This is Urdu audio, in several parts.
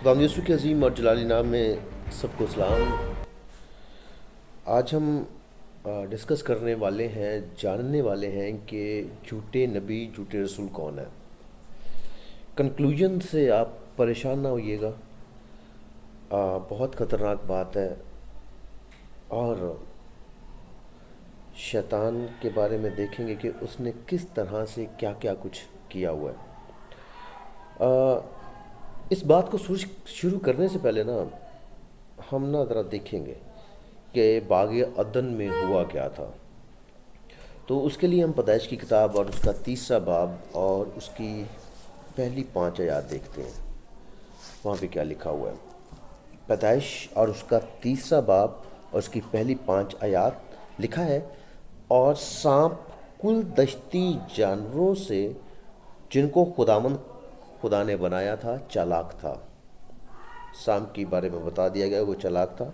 خداوند یسوع کے عظیم اور جلالی نام میں سب کو سلام۔ آج ہم ڈسکس کرنے والے ہیں، جاننے والے ہیں کہ جھوٹے نبی جھوٹے رسول کون ہیں۔ کنکلوژن سے آپ پریشان نہ ہوئیے گا، بہت خطرناک بات ہے اور شیطان کے بارے میں دیکھیں گے کہ اس نے کس طرح سے کیا کیا کچھ کیا ہوا ہے۔ اس بات کو شروع کرنے سے پہلے ہم ذرا دیکھیں گے کہ باغ عدن میں ہوا کیا تھا۔ تو اس کے لیے ہم پیدائش کی کتاب اور اس کا 3 باب اور اس کی پہلی 5 آیات دیکھتے ہیں، وہاں پہ کیا لکھا ہوا ہے۔ پیدائش اور اس کا 3 باب اور اس کی پہلی 5 آیات لکھا ہے، اور سانپ کل دشتی جانوروں سے جن کو خدا نے بنایا تھا چالاک تھا۔ سانپ کے بارے میں بتا دیا گیا وہ چالاک تھا۔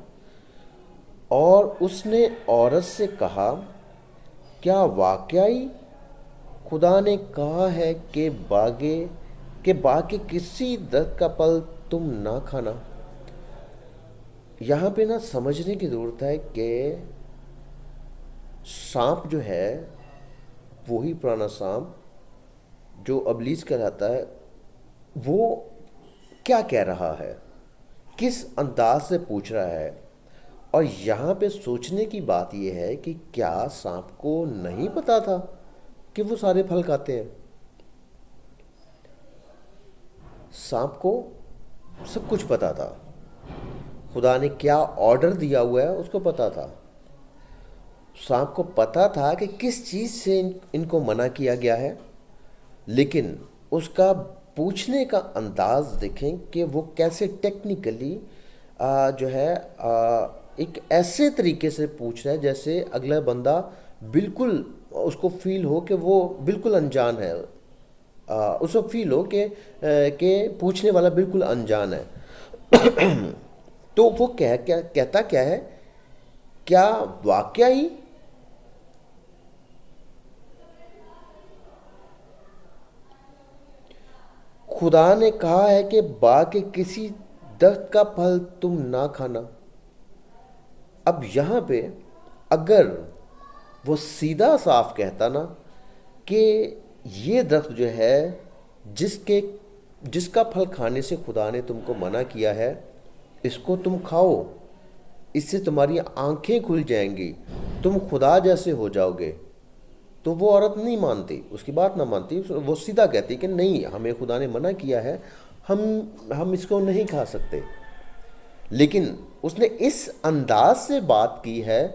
اور اس نے عورت سے کہا، کیا واقعی خدا نے کہا ہے کہ باغ کے کسی درخت کا پھل تم نہ کھانا؟ یہاں پہ سمجھنے کی ضرورت ہے کہ سانپ جو ہے وہی پرانا سانپ جو ابلیس کہلاتا ہے، وہ کیا کہہ رہا ہے، کس انداز سے پوچھ رہا ہے۔ اور یہاں پہ سوچنے کی بات یہ ہے کہ کیا سانپ کو نہیں پتا تھا کہ وہ سارے پھل کھاتے ہیں؟ سانپ کو سب کچھ پتا تھا، خدا نے کیا آرڈر دیا ہوا ہے اس کو پتا تھا۔ سانپ کو پتا تھا کہ کس چیز سے ان کو منع کیا گیا ہے، لیکن اس کا پوچھنے کا انداز دیکھیں کہ وہ کیسے ٹیکنیکلی جو ہے ایک ایسے طریقے سے پوچھ رہا ہے جیسے اگلا بندہ بالکل اس کو فیل ہو کہ وہ بالکل انجان ہے، اس کو فیل ہو کہ پوچھنے والا بالکل انجان ہے۔ تو وہ کہتا کیا ہے، کیا واقعی خدا نے کہا ہے کہ باغ کے کسی درخت کا پھل تم نہ کھانا؟ اب یہاں پہ اگر وہ سیدھا صاف کہتا کہ یہ درخت جو ہے جس کا پھل کھانے سے خدا نے تم کو منع کیا ہے، اس کو تم کھاؤ، اس سے تمہاری آنکھیں کھل جائیں گی، تم خدا جیسے ہو جاؤ گے، تو وہ عورت نہیں مانتی، اس کی بات نہ مانتی، وہ سیدھا کہتی کہ نہیں، ہمیں خدا نے منع کیا ہے، ہم اس کو نہیں کھا سکتے۔ لیکن اس نے اس انداز سے بات کی ہے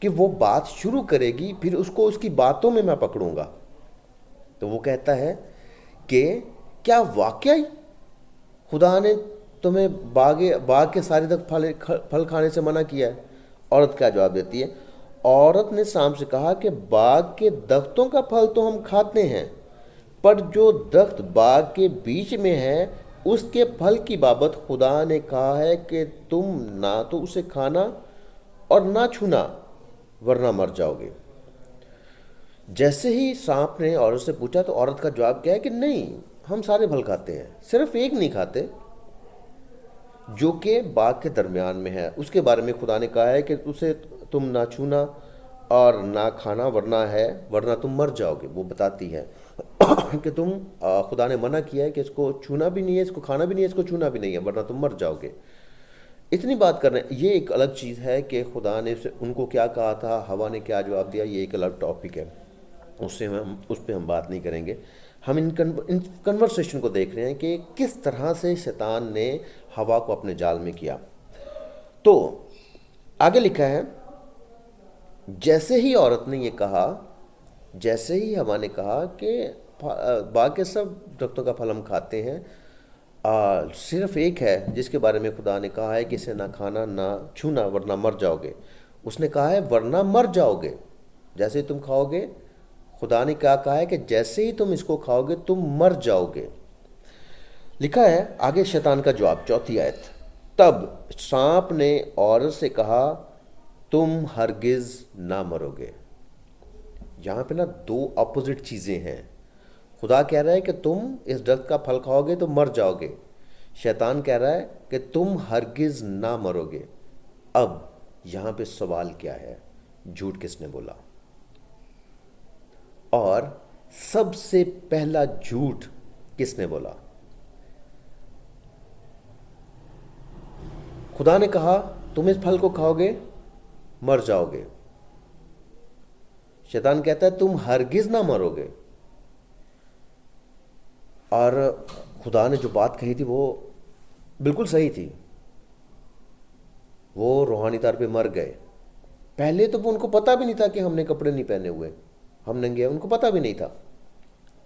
کہ وہ بات شروع کرے گی، پھر اس کو اس کی باتوں میں پکڑوں گا۔ تو وہ کہتا ہے کہ کیا واقعی خدا نے تمہیں باغ کے سارے درخت پھل کھانے سے منع کیا ہے؟ عورت کیا جواب دیتی ہے؟ عورت نے سانپ سے کہا کہ باغ کے درختوں کا پھل تو ہم کھاتے ہیں، پر جو درخت باغ کے بیچ میں ہے اس کے پھل کی بابت خدا نے کہا ہے کہ تم نہ تو اسے کھانا اور نہ چھونا، ورنہ مر جاؤ گے۔ جیسے ہی سانپ نے عورت سے پوچھا تو عورت کا جواب کیا ہے کہ نہیں، ہم سارے پھل کھاتے ہیں، صرف ایک نہیں کھاتے جو کہ باغ کے درمیان میں ہے، اس کے بارے میں خدا نے کہا ہے کہ اسے تم نہ چھونا اور نہ کھانا، ورنہ تم مر جاؤ گے۔ وہ بتاتی ہے کہ خدا نے منع کیا ہے کہ اس کو چھونا بھی نہیں ہے، اس کو کھانا بھی نہیں ہے، اس کو چھونا بھی نہیں ہے، ورنہ تم مر جاؤ گے۔ اتنی بات کر رہے ہیں، یہ ایک الگ چیز ہے کہ خدا نے ان کو کیا کہا تھا، ہوا نے کیا جواب دیا، یہ ایک الگ ٹاپک ہے، اس پہ ہم بات نہیں کریں گے۔ ہم ان کنورسیشن کو دیکھ رہے ہیں کہ کس طرح سے شیطان نے ہوا کو اپنے جال میں کیا۔ تو آگے لکھا ہے، جیسے ہی عورت نے یہ کہا، جیسے ہی ہوا نے کہا کہ باغ کے سب درختوں کا پھل ہم کھاتے ہیں، صرف ایک ہے جس کے بارے میں خدا نے کہا ہے کہ اسے نہ کھانا نہ چھونا ورنہ مر جاؤ گے۔ اس نے کہا ہے ورنہ مر جاؤ گے، جیسے ہی تم کھاؤ گے، خدا نے کیا کہا ہے کہ جیسے ہی تم اس کو کھاؤ گے تم مر جاؤ گے۔ لکھا ہے آگے شیطان کا جواب، 4 آیت، تب سانپ نے عورت سے کہا تم ہرگز نہ مرو گے۔ یہاں پہ 2 اپوزٹ چیزیں ہیں۔ خدا کہہ رہا ہے کہ تم اس درخت کا پھل کھاؤ گے تو مر جاؤ گے، شیطان کہہ رہا ہے کہ تم ہرگز نہ مرو گے۔ اب یہاں پہ سوال کیا ہے؟ جھوٹ کس نے بولا؟ اور سب سے پہلا جھوٹ کس نے بولا؟ خدا نے کہا تم اس پھل کو کھاؤ گے مر جاؤ گے۔ شیطان کہتا ہے تم ہرگز نہ مرو گے۔ اور خدا نے جو بات کہی تھی وہ بالکل صحیح تھی۔ وہ روحانی طور پہ مر گئے۔ پہلے تو ان کو پتہ بھی نہیں تھا کہ ہم نے کپڑے نہیں پہنے ہوئے، ہم ننگے ہیں، ان کو پتہ بھی نہیں تھا۔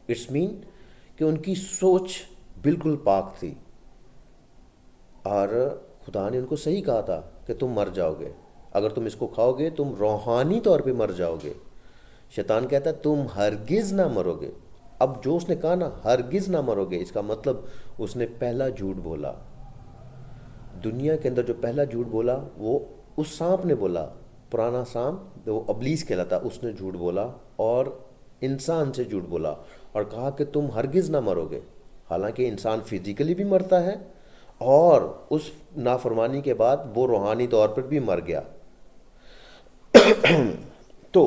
اٹس مین کہ ان کی سوچ بالکل پاک تھی، اور خدا نے ان کو صحیح کہا تھا کہ تم مر جاؤ گے، اگر تم اس کو کھاؤ گے تم روحانی طور پہ مر جاؤ گے۔ شیطان کہتا ہے تم ہرگز نہ مرو گے۔ اب جو اس نے کہا نا ہرگز نہ مرو گے، اس کا مطلب اس نے پہلا جھوٹ بولا۔ دنیا کے اندر جو پہلا جھوٹ بولا وہ اس سانپ نے بولا، پرانا سانپ، وہ ابلیس کہلاتا، اس نے جھوٹ بولا اور انسان سے جھوٹ بولا اور کہا کہ تم ہرگز نہ مرو گے۔ حالانکہ انسان فزیکلی بھی مرتا ہے اور اس نافرمانی کے بعد وہ روحانی طور پر بھی مر گیا۔ تو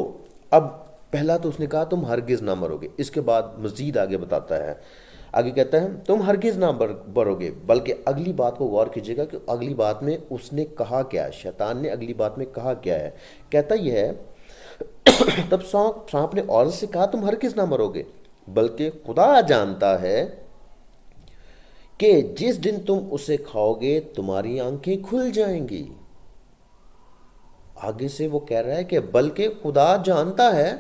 اب پہلا تو اس نے کہا تم ہرگز نہ مرو گے۔ اس کے بعد مزید آگے بتاتا ہے، آگے کہتا ہے تم ہرگز نہ مرو گے، بلکہ اگلی بات کو غور کیجیے گا کہ اگلی بات میں اس نے کہا کیا ہے، شیطان نے اگلی بات میں کہا کیا ہے۔ کہتا یہ ہے تب سانپ نے عورت سے کہا تم ہرگز نہ مرو گے، بلکہ خدا جانتا ہے کہ جس دن تم اسے کھاؤ گے تمہاری آنکھیں کھل جائیں گی۔ آگے سے وہ کہہ رہا ہے کہ بلکہ خدا جانتا ہے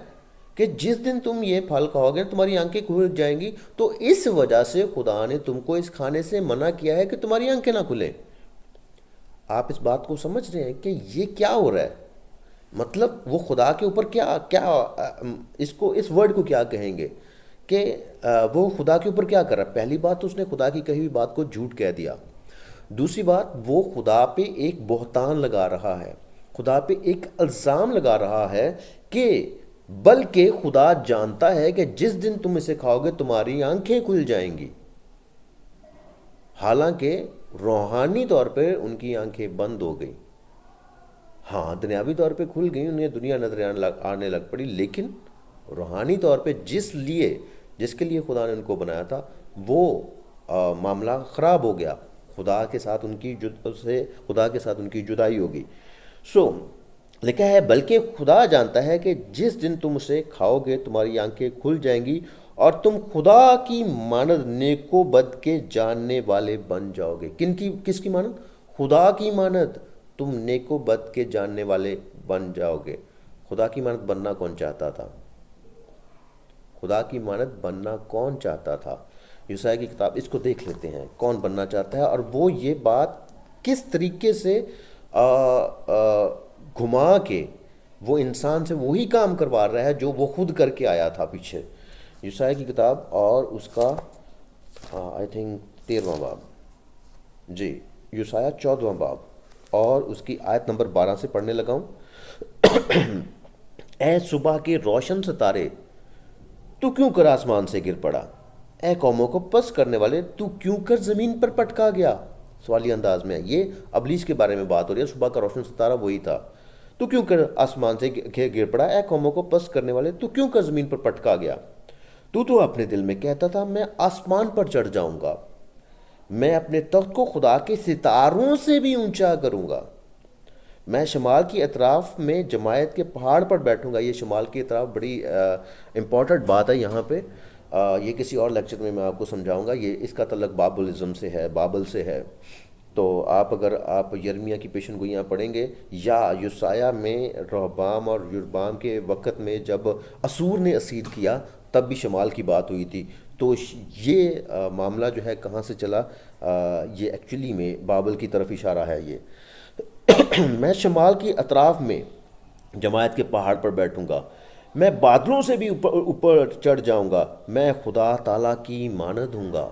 کہ جس دن تم یہ پھل کھاؤ گے تمہاری آنکھیں کھل جائیں گی، تو اس وجہ سے خدا نے تم کو اس کھانے سے منع کیا ہے کہ تمہاری آنکھیں نہ کھلیں۔ آپ اس بات کو سمجھ رہے ہیں کہ یہ کیا ہو رہا ہے؟ مطلب وہ خدا کے اوپر اس ورڈ کو کیا کہیں گے کہ وہ خدا کے اوپر کیا کر رہا ہے؟ پہلی بات تو اس نے خدا کی کہی ہوئی بات کو جھوٹ کہہ دیا۔ دوسری بات، وہ خدا پہ ایک بہتان لگا رہا ہے، خدا پہ ایک الزام لگا رہا ہے کہ بلکہ خدا جانتا ہے کہ جس دن تم اسے کھاؤ گے تمہاری آنکھیں کھل جائیں گی۔ حالانکہ روحانی طور پہ ان کی آنکھیں بند ہو گئی، ہاں دنیاوی طور پہ کھل گئی، انہیں دنیا نظر آنے لگ پڑی، لیکن روحانی طور پہ جس کے لیے خدا نے ان کو بنایا تھا وہ معاملہ خراب ہو گیا، خدا کے ساتھ ان کی جدائی ہوگی۔ لکھا ہے بلکہ خدا جانتا ہے کہ جس دن تم اسے کھاؤ گے تمہاری آنکھیں کھل جائیں گی اور تم خدا کی مانند نیک و بد کے جاننے والے بن جاؤ گے۔ کس کی مانند؟ خدا کی مانند تم نیک و بد کے جاننے والے بن جاؤ گے۔ خدا کی مانند بننا کون چاہتا تھا؟ خدا کی مانند بننا کون چاہتا تھا؟ یسایا کی کتاب، اس کو دیکھ لیتے ہیں کون بننا چاہتا ہے، اور وہ یہ بات کس طریقے سے گھما کے وہ انسان سے وہی کام کروا رہا ہے جو وہ خود کر کے آیا تھا پیچھے۔ یسایا کی کتاب اور اس کا آئی تھنک 13واں باب، جی یسایا 14واں باب اور اس کی آیت نمبر 12 سے پڑھنے لگا ہوں۔ اے صبح کے روشن ستارے، تو کیوں کر آسمان سے گر پڑا؟ اے قوموں کو پس کرنے والے، تو کیوں کر زمین پر پٹکا گیا؟ سوالی انداز میں یہ ابلیس کے بارے میں بات ہو رہی ہے، صبح کا روشن ستارہ وہی تھا۔ تو کیوں کر آسمان سے گر پڑا؟ اے قوموں کو پس کرنے والے، تو کیوں کر زمین پر پٹکا گیا؟ تو اپنے دل میں کہتا تھا میں آسمان پر چڑھ جاؤں گا، میں اپنے تخت کو خدا کے ستاروں سے بھی اونچا کروں گا، میں شمال کی اطراف میں جماعت کے پہاڑ پر بیٹھوں گا۔ یہ شمال کی اطراف بڑی امپورٹنٹ بات ہے یہاں پہ، یہ کسی اور لیکچر میں آپ کو سمجھاؤں گا۔ یہ اس کا تعلق بابلزم سے ہے، بابل سے ہے۔ تو اگر آپ یرمیہ کی پیشن گوئیاں پڑھیں گے یا یسایہ میں رہبام اور یربام کے وقت میں جب اسور نے اسیر کیا تب بھی شمال کی بات ہوئی تھی۔ تو یہ معاملہ جو ہے کہاں سے چلا، یہ ایکچولی میں بابل کی طرف اشارہ ہے۔ یہ میں شمال کی اطراف میں جماعت کے پہاڑ پر بیٹھوں گا، میں بادلوں سے بھی اوپر چڑھ جاؤں گا، میں خدا تعالیٰ کی مانند ہوں گا۔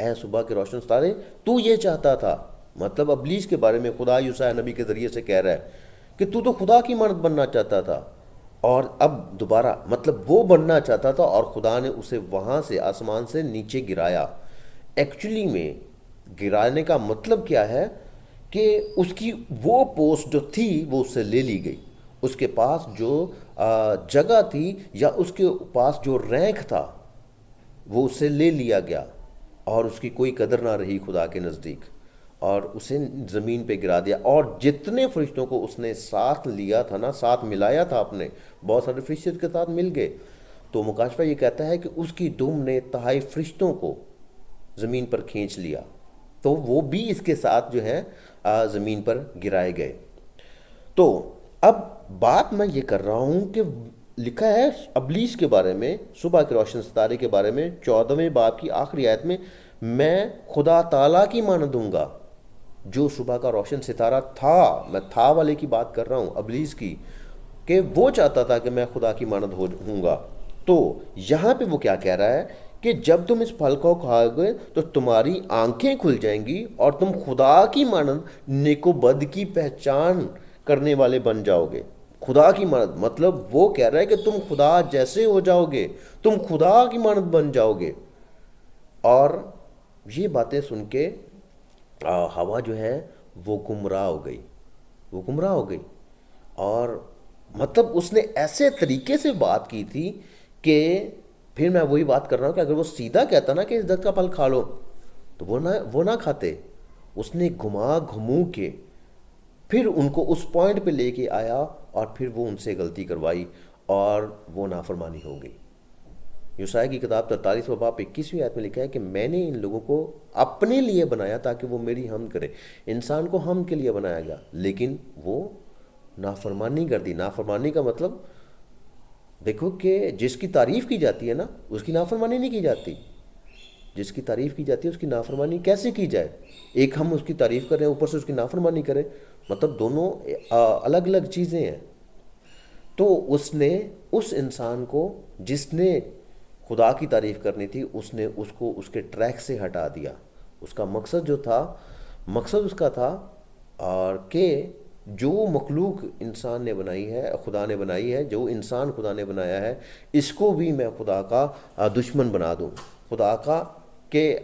اے صبح کے روشن ستارے، تو یہ چاہتا تھا، مطلب ابلیس کے بارے میں خدا یسایہ نبی کے ذریعے سے کہہ رہا ہے کہ تو خدا کی مانند بننا چاہتا تھا، اور اب دوبارہ مطلب وہ بننا چاہتا تھا اور خدا نے اسے وہاں سے آسمان سے نیچے گرایا۔ ایکچولی میں گرانے کا مطلب کیا ہے کہ اس کی وہ پوسٹ جو تھی وہ اس سے لے لی گئی، اس کے پاس جو جگہ تھی یا اس کے پاس جو رینک تھا وہ اس سے لے لیا گیا، اور اس کی کوئی قدر نہ رہی خدا کے نزدیک، اور اسے زمین پہ گرا دیا۔ اور جتنے فرشتوں کو اس نے ساتھ لیا تھا نا، ساتھ ملایا تھا اپنے، بہت سارے فرشتے اس کے ساتھ مل گئے، تو مکاشفہ یہ کہتا ہے کہ اس کی دم نے تہائی فرشتوں کو زمین پر کھینچ لیا، تو وہ بھی اس کے ساتھ جو ہے زمین پر گرائے گئے۔ تو اب بات میں یہ کر رہا ہوں کہ لکھا ہے ابلیس کے بارے میں، صبح کے روشن ستارے کے بارے میں 14ویں باب کی آخری آیت میں خدا تعالیٰ کی مانند ہوں گا جو صبح کا روشن ستارہ تھا۔ میں تھا والے کی بات کر رہا ہوں، ابلیس کی، کہ وہ چاہتا تھا کہ میں خدا کی مانند ہوں گا۔ تو یہاں پہ وہ کیا کہہ رہا ہے کہ جب تم اس پھل کو کھاؤ گے تو تمہاری آنکھیں کھل جائیں گی اور تم خدا کی مانند نیک و بد کی پہچان کرنے والے بن جاؤ گے۔ خدا کی مانند مطلب وہ کہہ رہا ہے کہ تم خدا جیسے ہو جاؤ گے، تم خدا کی مانند بن جاؤ گے۔ اور یہ باتیں سن کے ہوا جو ہے وہ گمراہ ہو گئی، وہ گمراہ ہو گئی، اور مطلب اس نے ایسے طریقے سے بات کی تھی کہ پھر میں وہی بات کر رہا ہوں کہ اگر وہ سیدھا کہتا نا کہ اس درخت کا پھل کھا لو تو وہ نہ کھاتے۔ اس نے گھما گھمو کے پھر ان کو اس پوائنٹ پہ لے کے آیا، اور پھر وہ ان سے غلطی کروائی اور وہ نافرمانی ہو گئی۔ یوسایا کی کتاب 43 باب 21ویں آیت میں لکھا ہے کہ میں نے ان لوگوں کو اپنے لیے بنایا تاکہ وہ میری حمد کرے۔ انسان کو حمد کے لیے بنایا گیا، لیکن وہ نافرمانی کر دی۔ نافرمانی کا مطلب دیکھو کہ جس کی تعریف کی جاتی ہے نا اس کی نافرمانی نہیں کی جاتی، جس کی تعریف کی جاتی ہے اس کی نافرمانی کیسے کی جائے؟ ایک ہم اس کی تعریف کریں اوپر سے اس کی نافرمانی کریں، مطلب دونوں الگ الگ چیزیں ہیں۔ تو اس نے اس انسان کو جس نے خدا کی تعریف کرنی تھی، اس نے اس کو اس کے ٹریک سے ہٹا دیا۔ اس کا مقصد جو تھا، مقصد اس کا تھا اور کہ جو مخلوق انسان نے بنائی ہے، خدا نے بنائی ہے، جو انسان خدا نے بنایا ہے، اس کو بھی میں خدا کا دشمن بنا دوں، خدا کا کہ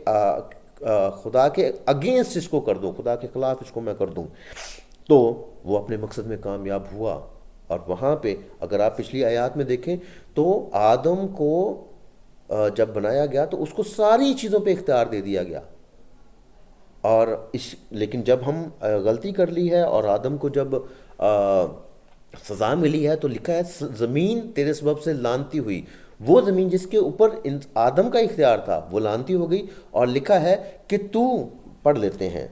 خدا کے اگینسٹ اس کو کر دوں، خدا کے خلاف اس کو میں کر دوں۔ تو وہ اپنے مقصد میں کامیاب ہوا، اور وہاں پہ اگر آپ پچھلی آیات میں دیکھیں تو آدم کو جب بنایا گیا تو اس کو ساری چیزوں پہ اختیار دے دیا گیا، اور لیکن جب ہم غلطی کر لی ہے اور آدم کو جب سزا ملی ہے تو لکھا ہے زمین تیرے سبب سے لعنتی ہوئی۔ وہ زمین جس کے اوپر آدم کا اختیار تھا وہ لعنتی ہو گئی، اور لکھا ہے کہ تو پڑھ لیتے ہیں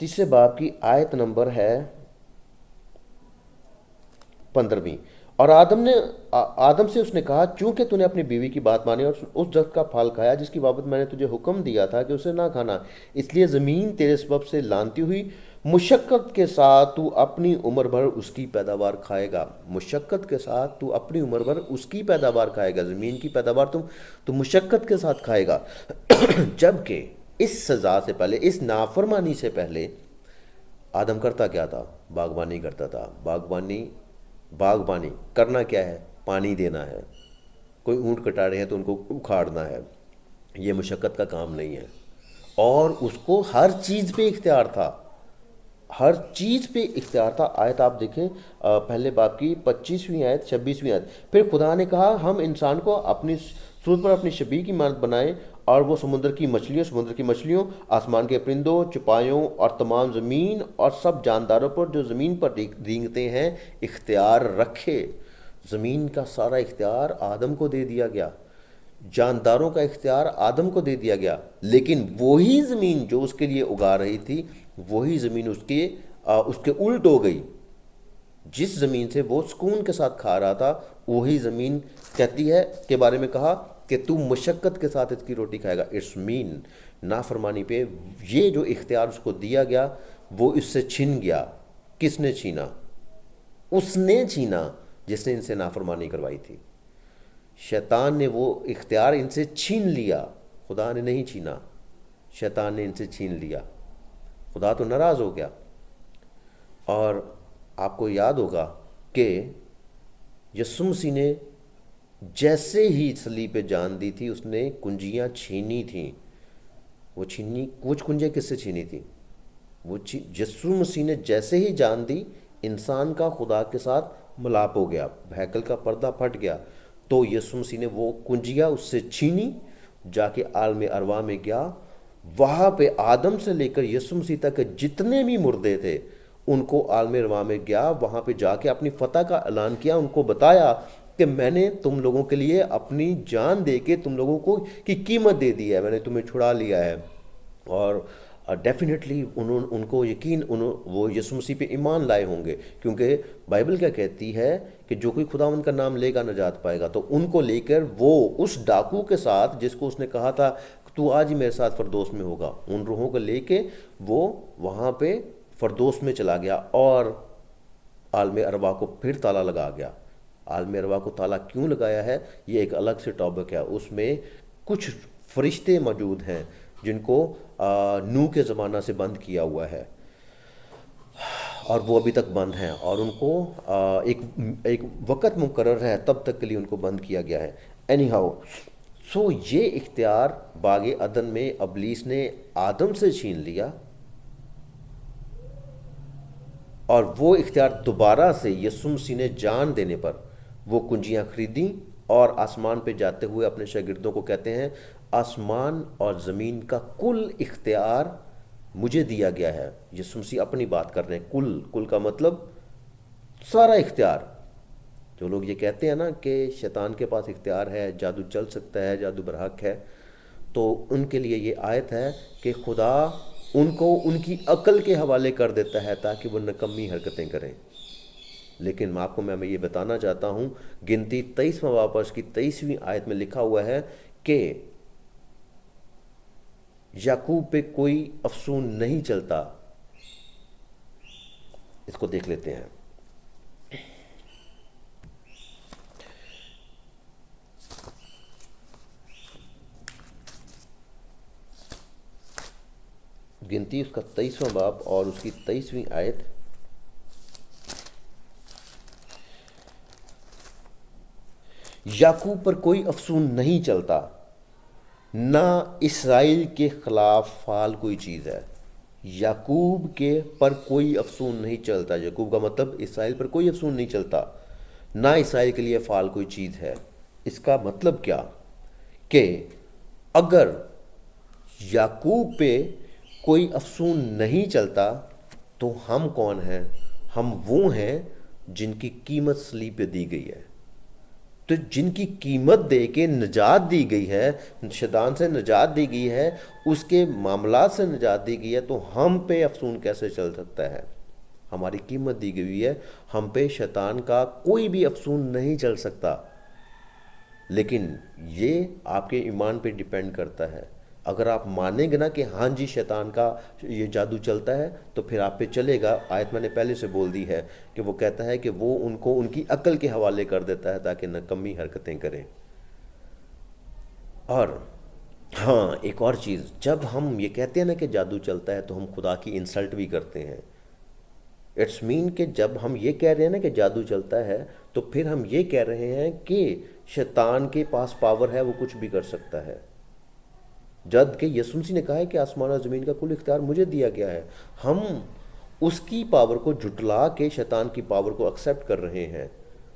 3 باب کی آیت نمبر ہے 15۔ اور آدم سے اس نے کہا چونکہ تو نے اپنی بیوی کی بات مانی اور اس درخت کا پھل کھایا جس کی بابت میں نے تجھے حکم دیا تھا کہ اسے نہ کھانا، اس لیے زمین تیرے سبب سے لعنتی ہوئی، مشقت کے ساتھ تو اپنی عمر بھر اس کی پیداوار کھائے گا۔ مشقت کے ساتھ تو اپنی عمر بھر اس کی پیداوار کھائے گا، زمین کی پیداوار تو مشقت کے ساتھ کھائے گا۔ جبکہ اس سزا سے پہلے، اس نافرمانی سے پہلے آدم کرتا کیا تھا؟ باغبانی کرتا تھا۔ باغبانی کرنا کیا ہے؟ پانی دینا ہے۔ کوئی اونٹ کٹا رہے ہیں تو ان کو اکھاڑنا ہے، یہ مشقت کا کام نہیں ہے۔ اور اس کو ہر چیز پہ اختیار تھا، ہر چیز پہ اختیار تھا۔ آیت آپ دیکھیں پہلے باب کی 25ویں آیت 26ویں آیت۔ پھر خدا نے کہا ہم انسان کو اپنی صورت پر اپنی شبیہ کی مانند بنائیں، اور وہ سمندر کی مچھلیوں، آسمان کے پرندوں، چپائیوں اور تمام زمین اور سب جانداروں پر جو زمین پر رینگتے ہیں اختیار رکھے۔ زمین کا سارا اختیار آدم کو دے دیا گیا، جانداروں کا اختیار آدم کو دے دیا گیا، لیکن وہی زمین جو اس کے لیے اگا رہی تھی، وہی زمین اس کے الٹ ہو گئی۔ جس زمین سے وہ سکون کے ساتھ کھا رہا تھا، وہی زمین کہتی ہے کے بارے میں کہا کہ تو مشقت کے ساتھ اس کی روٹی کھائے گا۔ اٹس مین نافرمانی پہ یہ جو اختیار اس کو دیا گیا وہ اس سے چھن گیا۔ کس نے چھینا؟ اس نے چھینا جس نے ان سے نافرمانی کروائی تھی۔ شیطان نے وہ اختیار ان سے چھین لیا، خدا نے نہیں چھینا، شیطان نے ان سے چھین لیا۔ خدا تو ناراض ہو گیا۔ اور آپ کو یاد ہوگا کہ یسوع مسیح نے جیسے ہی صلیب پہ جان دی تھی، اس نے کنجیاں چھینی تھیں، وہ کچھ کنجیں کس سے چھینی تھی؟ یسوع مسیح نے جیسے ہی جان دی، انسان کا خدا کے ساتھ ملاپ ہو گیا، ہیکل کا پردہ پھٹ گیا، تو یسوع مسیح نے وہ کنجیاں اس سے چھینی، جا کے عالم ارواح میں گیا، وہاں پہ آدم سے لے کر یسوع مسیح تک جتنے بھی مردے تھے ان کو عالم ارواح میں گیا، وہاں پہ جا کے اپنی فتح کا اعلان کیا، ان کو بتایا کہ میں نے تم لوگوں کے لیے اپنی جان دے کے تم لوگوں کو کی قیمت دے دی ہے، میں نے تمہیں چھڑا لیا ہے۔ اور ڈیفینیٹلی ان کو یقین وہ یسوع مسیح پہ ایمان لائے ہوں گے، کیونکہ بائبل کیا کہتی ہے کہ جو کوئی خداوند کا نام لے گا نجات پائے گا۔ تو ان کو لے کر وہ اس ڈاکو کے ساتھ، جس کو اس نے کہا تھا تو آج ہی میرے ساتھ فردوس میں ہوگا، ان روحوں کو لے کے وہ وہاں پہ فردوس میں چلا گیا، اور عالم ارواح کو پھر تالا لگا گیا۔ عالم ارواح کو تالا کیوں لگایا ہے یہ ایک الگ سے ٹاپک ہے، اس میں کچھ فرشتے موجود ہیں جن کو نوح کے زمانہ سے بند کیا ہوا ہے، اور وہ ابھی تک بند ہیں، اور ان کو ایک وقت مقرر ہے تب تک کے لیے ان کو بند کیا گیا ہے۔ اینی ہاؤ، سو یہ اختیار باغ عدن میں ابلیس نے آدم سے چھین لیا، اور وہ اختیار دوبارہ سے یسوع مسیح نے جان دینے پر وہ کنجیاں خریدیں، اور آسمان پہ جاتے ہوئے اپنے شاگردوں کو کہتے ہیں آسمان اور زمین کا کل اختیار مجھے دیا گیا ہے۔ یسوع مسیح اپنی بات کر رہے ہیں، کل کا مطلب سارا اختیار۔ جو لوگ یہ کہتے ہیں نا کہ شیطان کے پاس اختیار ہے، جادو چل سکتا ہے، جادو برحق ہے، تو ان کے لیے یہ آیت ہے کہ خدا ان کو ان کی عقل کے حوالے کر دیتا ہے تاکہ وہ نکمی حرکتیں کریں۔ لیکن میں یہ بتانا چاہتا ہوں، گنتی 23واں باب اس کی 23ویں آیت میں لکھا ہوا ہے کہ یعقوب پہ کوئی افسون نہیں چلتا۔ اس کو دیکھ لیتے ہیں۔ گنتی اس کا 23واں باب اور اس کی 23ویں آیت، یعقوب پر کوئی افسون نہیں چلتا، نہ اسرائیل کے خلاف فعال کوئی چیز ہے۔ یعقوب کے پر کوئی افسون نہیں چلتا، یعقوب کا مطلب اسرائیل پر کوئی افسون نہیں چلتا، نہ اسرائیل کے لیے فعال کوئی چیز ہے۔ اس کا مطلب کیا کہ اگر یعقوب پہ کوئی افسون نہیں چلتا تو ہم کون ہیں؟ ہم وہ ہیں جن کی قیمت صلیب پہ دی گئی ہے۔ تو جن کی قیمت دے کے نجات دی گئی ہے، شیطان سے نجات دی گئی ہے، اس کے معاملات سے نجات دی گئی ہے، تو ہم پہ افسون کیسے چل سکتا ہے؟ ہماری قیمت دی گئی ہے، ہم پہ شیطان کا کوئی بھی افسون نہیں چل سکتا۔ لیکن یہ آپ کے ایمان پہ ڈیپینڈ کرتا ہے۔ اگر آپ مانیں گے نا کہ ہاں جی شیطان کا یہ جادو چلتا ہے، تو پھر آپ پہ چلے گا۔ آیت میں نے پہلے سے بول دی ہے کہ وہ کہتا ہے کہ وہ ان کو ان کی عقل کے حوالے کر دیتا ہے تاکہ نکمی حرکتیں کریں۔ اور ہاں ایک اور چیز، جب ہم یہ کہتے ہیں نا کہ جادو چلتا ہے تو ہم خدا کی انسلٹ بھی کرتے ہیں۔ اٹس مین کہ جب ہم یہ کہہ رہے ہیں نا کہ جادو چلتا ہے تو پھر ہم یہ کہہ رہے ہیں کہ شیطان کے پاس پاور ہے، وہ کچھ بھی کر سکتا ہے، جب کہ یسوع مسیح نے کہا ہے کہ آسمان اور زمین کا کل اختیار مجھے دیا گیا ہے۔ ہم اس کی پاور کو جھٹلا کے شیطان کی پاور کو ایکسیپٹ کر رہے ہیں۔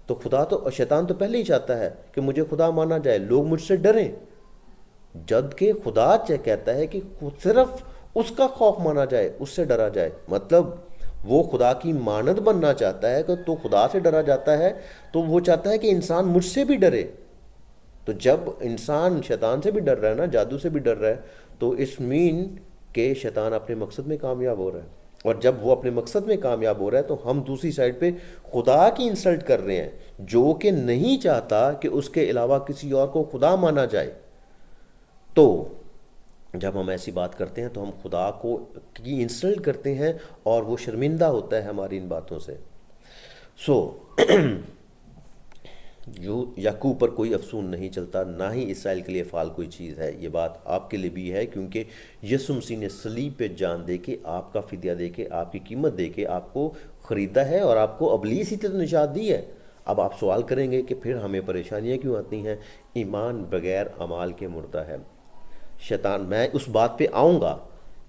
تو شیطان تو پہلے ہی چاہتا ہے کہ مجھے خدا مانا جائے، لوگ مجھ سے ڈریں، جب کہ خدا کہتا ہے کہ صرف اس کا خوف مانا جائے، اس سے ڈرا جائے۔ مطلب وہ خدا کی مانند بننا چاہتا ہے کہ تو خدا سے ڈرا جاتا ہے، تو وہ چاہتا ہے کہ انسان مجھ سے بھی ڈرے۔ تو جب انسان شیطان سے بھی ڈر رہا ہے نا، جادو سے بھی ڈر رہا ہے، تو اس مین کہ شیطان اپنے مقصد میں کامیاب ہو رہا ہے۔ اور جب وہ اپنے مقصد میں کامیاب ہو رہا ہے تو ہم دوسری سائڈ پہ خدا کی انسلٹ کر رہے ہیں، جو کہ نہیں چاہتا کہ اس کے علاوہ کسی اور کو خدا مانا جائے۔ تو جب ہم ایسی بات کرتے ہیں تو ہم خدا کی انسلٹ کرتے ہیں، اور وہ شرمندہ ہوتا ہے ہماری ان باتوں سے۔ یعقوب پر کوئی افسون نہیں چلتا، نہ ہی اسرائیل کے لیے فعال کوئی چیز ہے۔ یہ بات آپ کے لیے بھی ہے، کیونکہ یسوع مسیح نے صلیب پہ جان دے کے، آپ کا فدیہ دے کے، آپ کی قیمت دے کے آپ کو خریدا ہے، اور آپ کو ابلیس ہی تو نجات دی ہے۔ اب آپ سوال کریں گے کہ پھر ہمیں پریشانیاں کیوں آتی ہیں؟ ایمان بغیر اعمال کے مردہ ہے۔ شیطان، میں اس بات پہ آؤں گا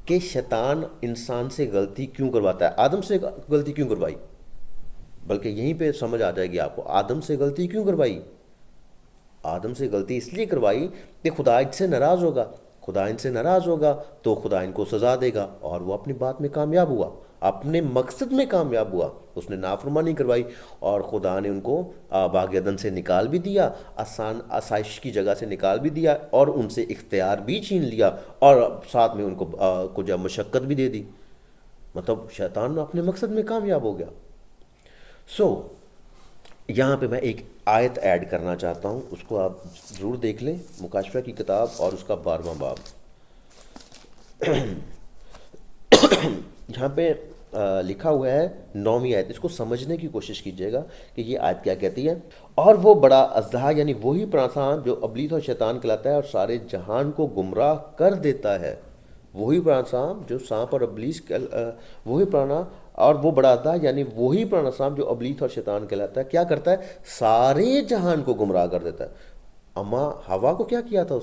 کہ شیطان انسان سے غلطی کیوں کرواتا ہے، آدم سے غلطی کیوں کروائی، بلکہ یہیں پہ سمجھ آ جائے گی آپ کو آدم سے غلطی کیوں کروائی۔ آدم سے غلطی اس لیے کروائی کہ خدا ان سے ناراض ہوگا، خدا ان سے ناراض ہوگا تو خدا ان کو سزا دے گا، اور وہ اپنی بات میں کامیاب ہوا، اپنے مقصد میں کامیاب ہوا، اس نے نافرمانی کروائی اور خدا نے ان کو باغ عدن سے نکال بھی دیا، آسان آسائش کی جگہ سے نکال بھی دیا، اور ان سے اختیار بھی چھین لیا، اور ساتھ میں ان کو جب مشقت بھی دے دی، مطلب شیطان اپنے مقصد میں کامیاب ہو گیا۔ سو یہاں پہ میں ایک آیت ایڈ کرنا چاہتا ہوں، اس کو آپ ضرور دیکھ لیں، مکاشفہ کی کتاب اور اس کا 12واں باب۔ یہاں پہ لکھا ہوا ہے 9ویں آیت، اس کو سمجھنے کی کوشش کیجئے گا کہ یہ آیت کیا کہتی ہے۔ اور وہ بڑا اژدہا یعنی وہی پرانسان جو ابلیس اور شیطان کہلاتا ہے اور سارے جہان کو گمراہ کر دیتا ہے، وہی پرانا سانپ جو سانپ اور ابلیس وہی پرانا، اور وہ بڑا اژدہا یعنی وہی پرانا سانپ جو ابلیس اور شیطان کہلاتا ہے، کیا کرتا ہے؟ سارے جہان کو گمراہ کر دیتا ہے۔ اما ہوا کو کیا کیا تھا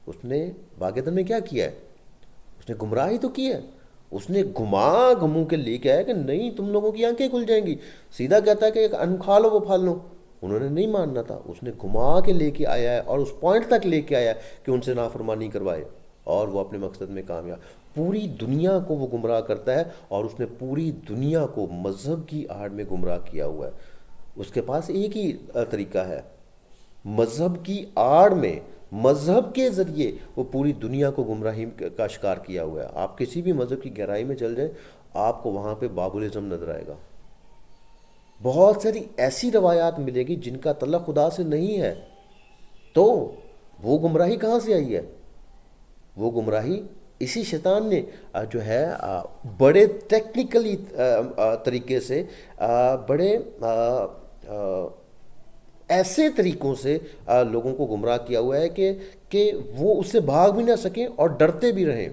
اس نے باغ عدن میں کیا کیا ہے؟ اس نے گمراہی تو کی ہے، اس نے گھمو کے لے کے آیا کہ نہیں تم لوگوں کی آنکھیں کھل جائیں گی، سیدھا کہتا ہے کہ ایک ان کھا لو وہ پھل لو، انہوں نے نہیں ماننا تھا، اس نے گھما کے لے کے آیا ہے اور اس پوائنٹ تک لے کے آیا ہے کہ ان سے نافرمانی کروائے، اور وہ اپنے مقصد میں کامیاب۔ پوری دنیا کو وہ گمراہ کرتا ہے، اور اس نے پوری دنیا کو مذہب کی آڑ میں گمراہ کیا ہوا ہے۔ اس کے پاس ایک ہی طریقہ ہے، مذہب کی آڑ میں، مذہب کے ذریعے وہ پوری دنیا کو گمراہی کا شکار کیا ہوا ہے۔ آپ کسی بھی مذہب کی گہرائی میں چل جائیں، آپ کو وہاں پہ بابلزم نظر آئے گا، بہت ساری ایسی روایات ملے گی جن کا تعلق خدا سے نہیں ہے، تو وہ گمراہی کہاں سے آئی ہے؟ وہ گمراہی اسی شیطان نے جو ہے بڑے ٹیکنیکلی طریقے سے، بڑے ایسے طریقوں سے لوگوں کو گمراہ کیا ہوا ہے کہ وہ اس سے بھاگ بھی نہ سکیں اور ڈرتے بھی رہیں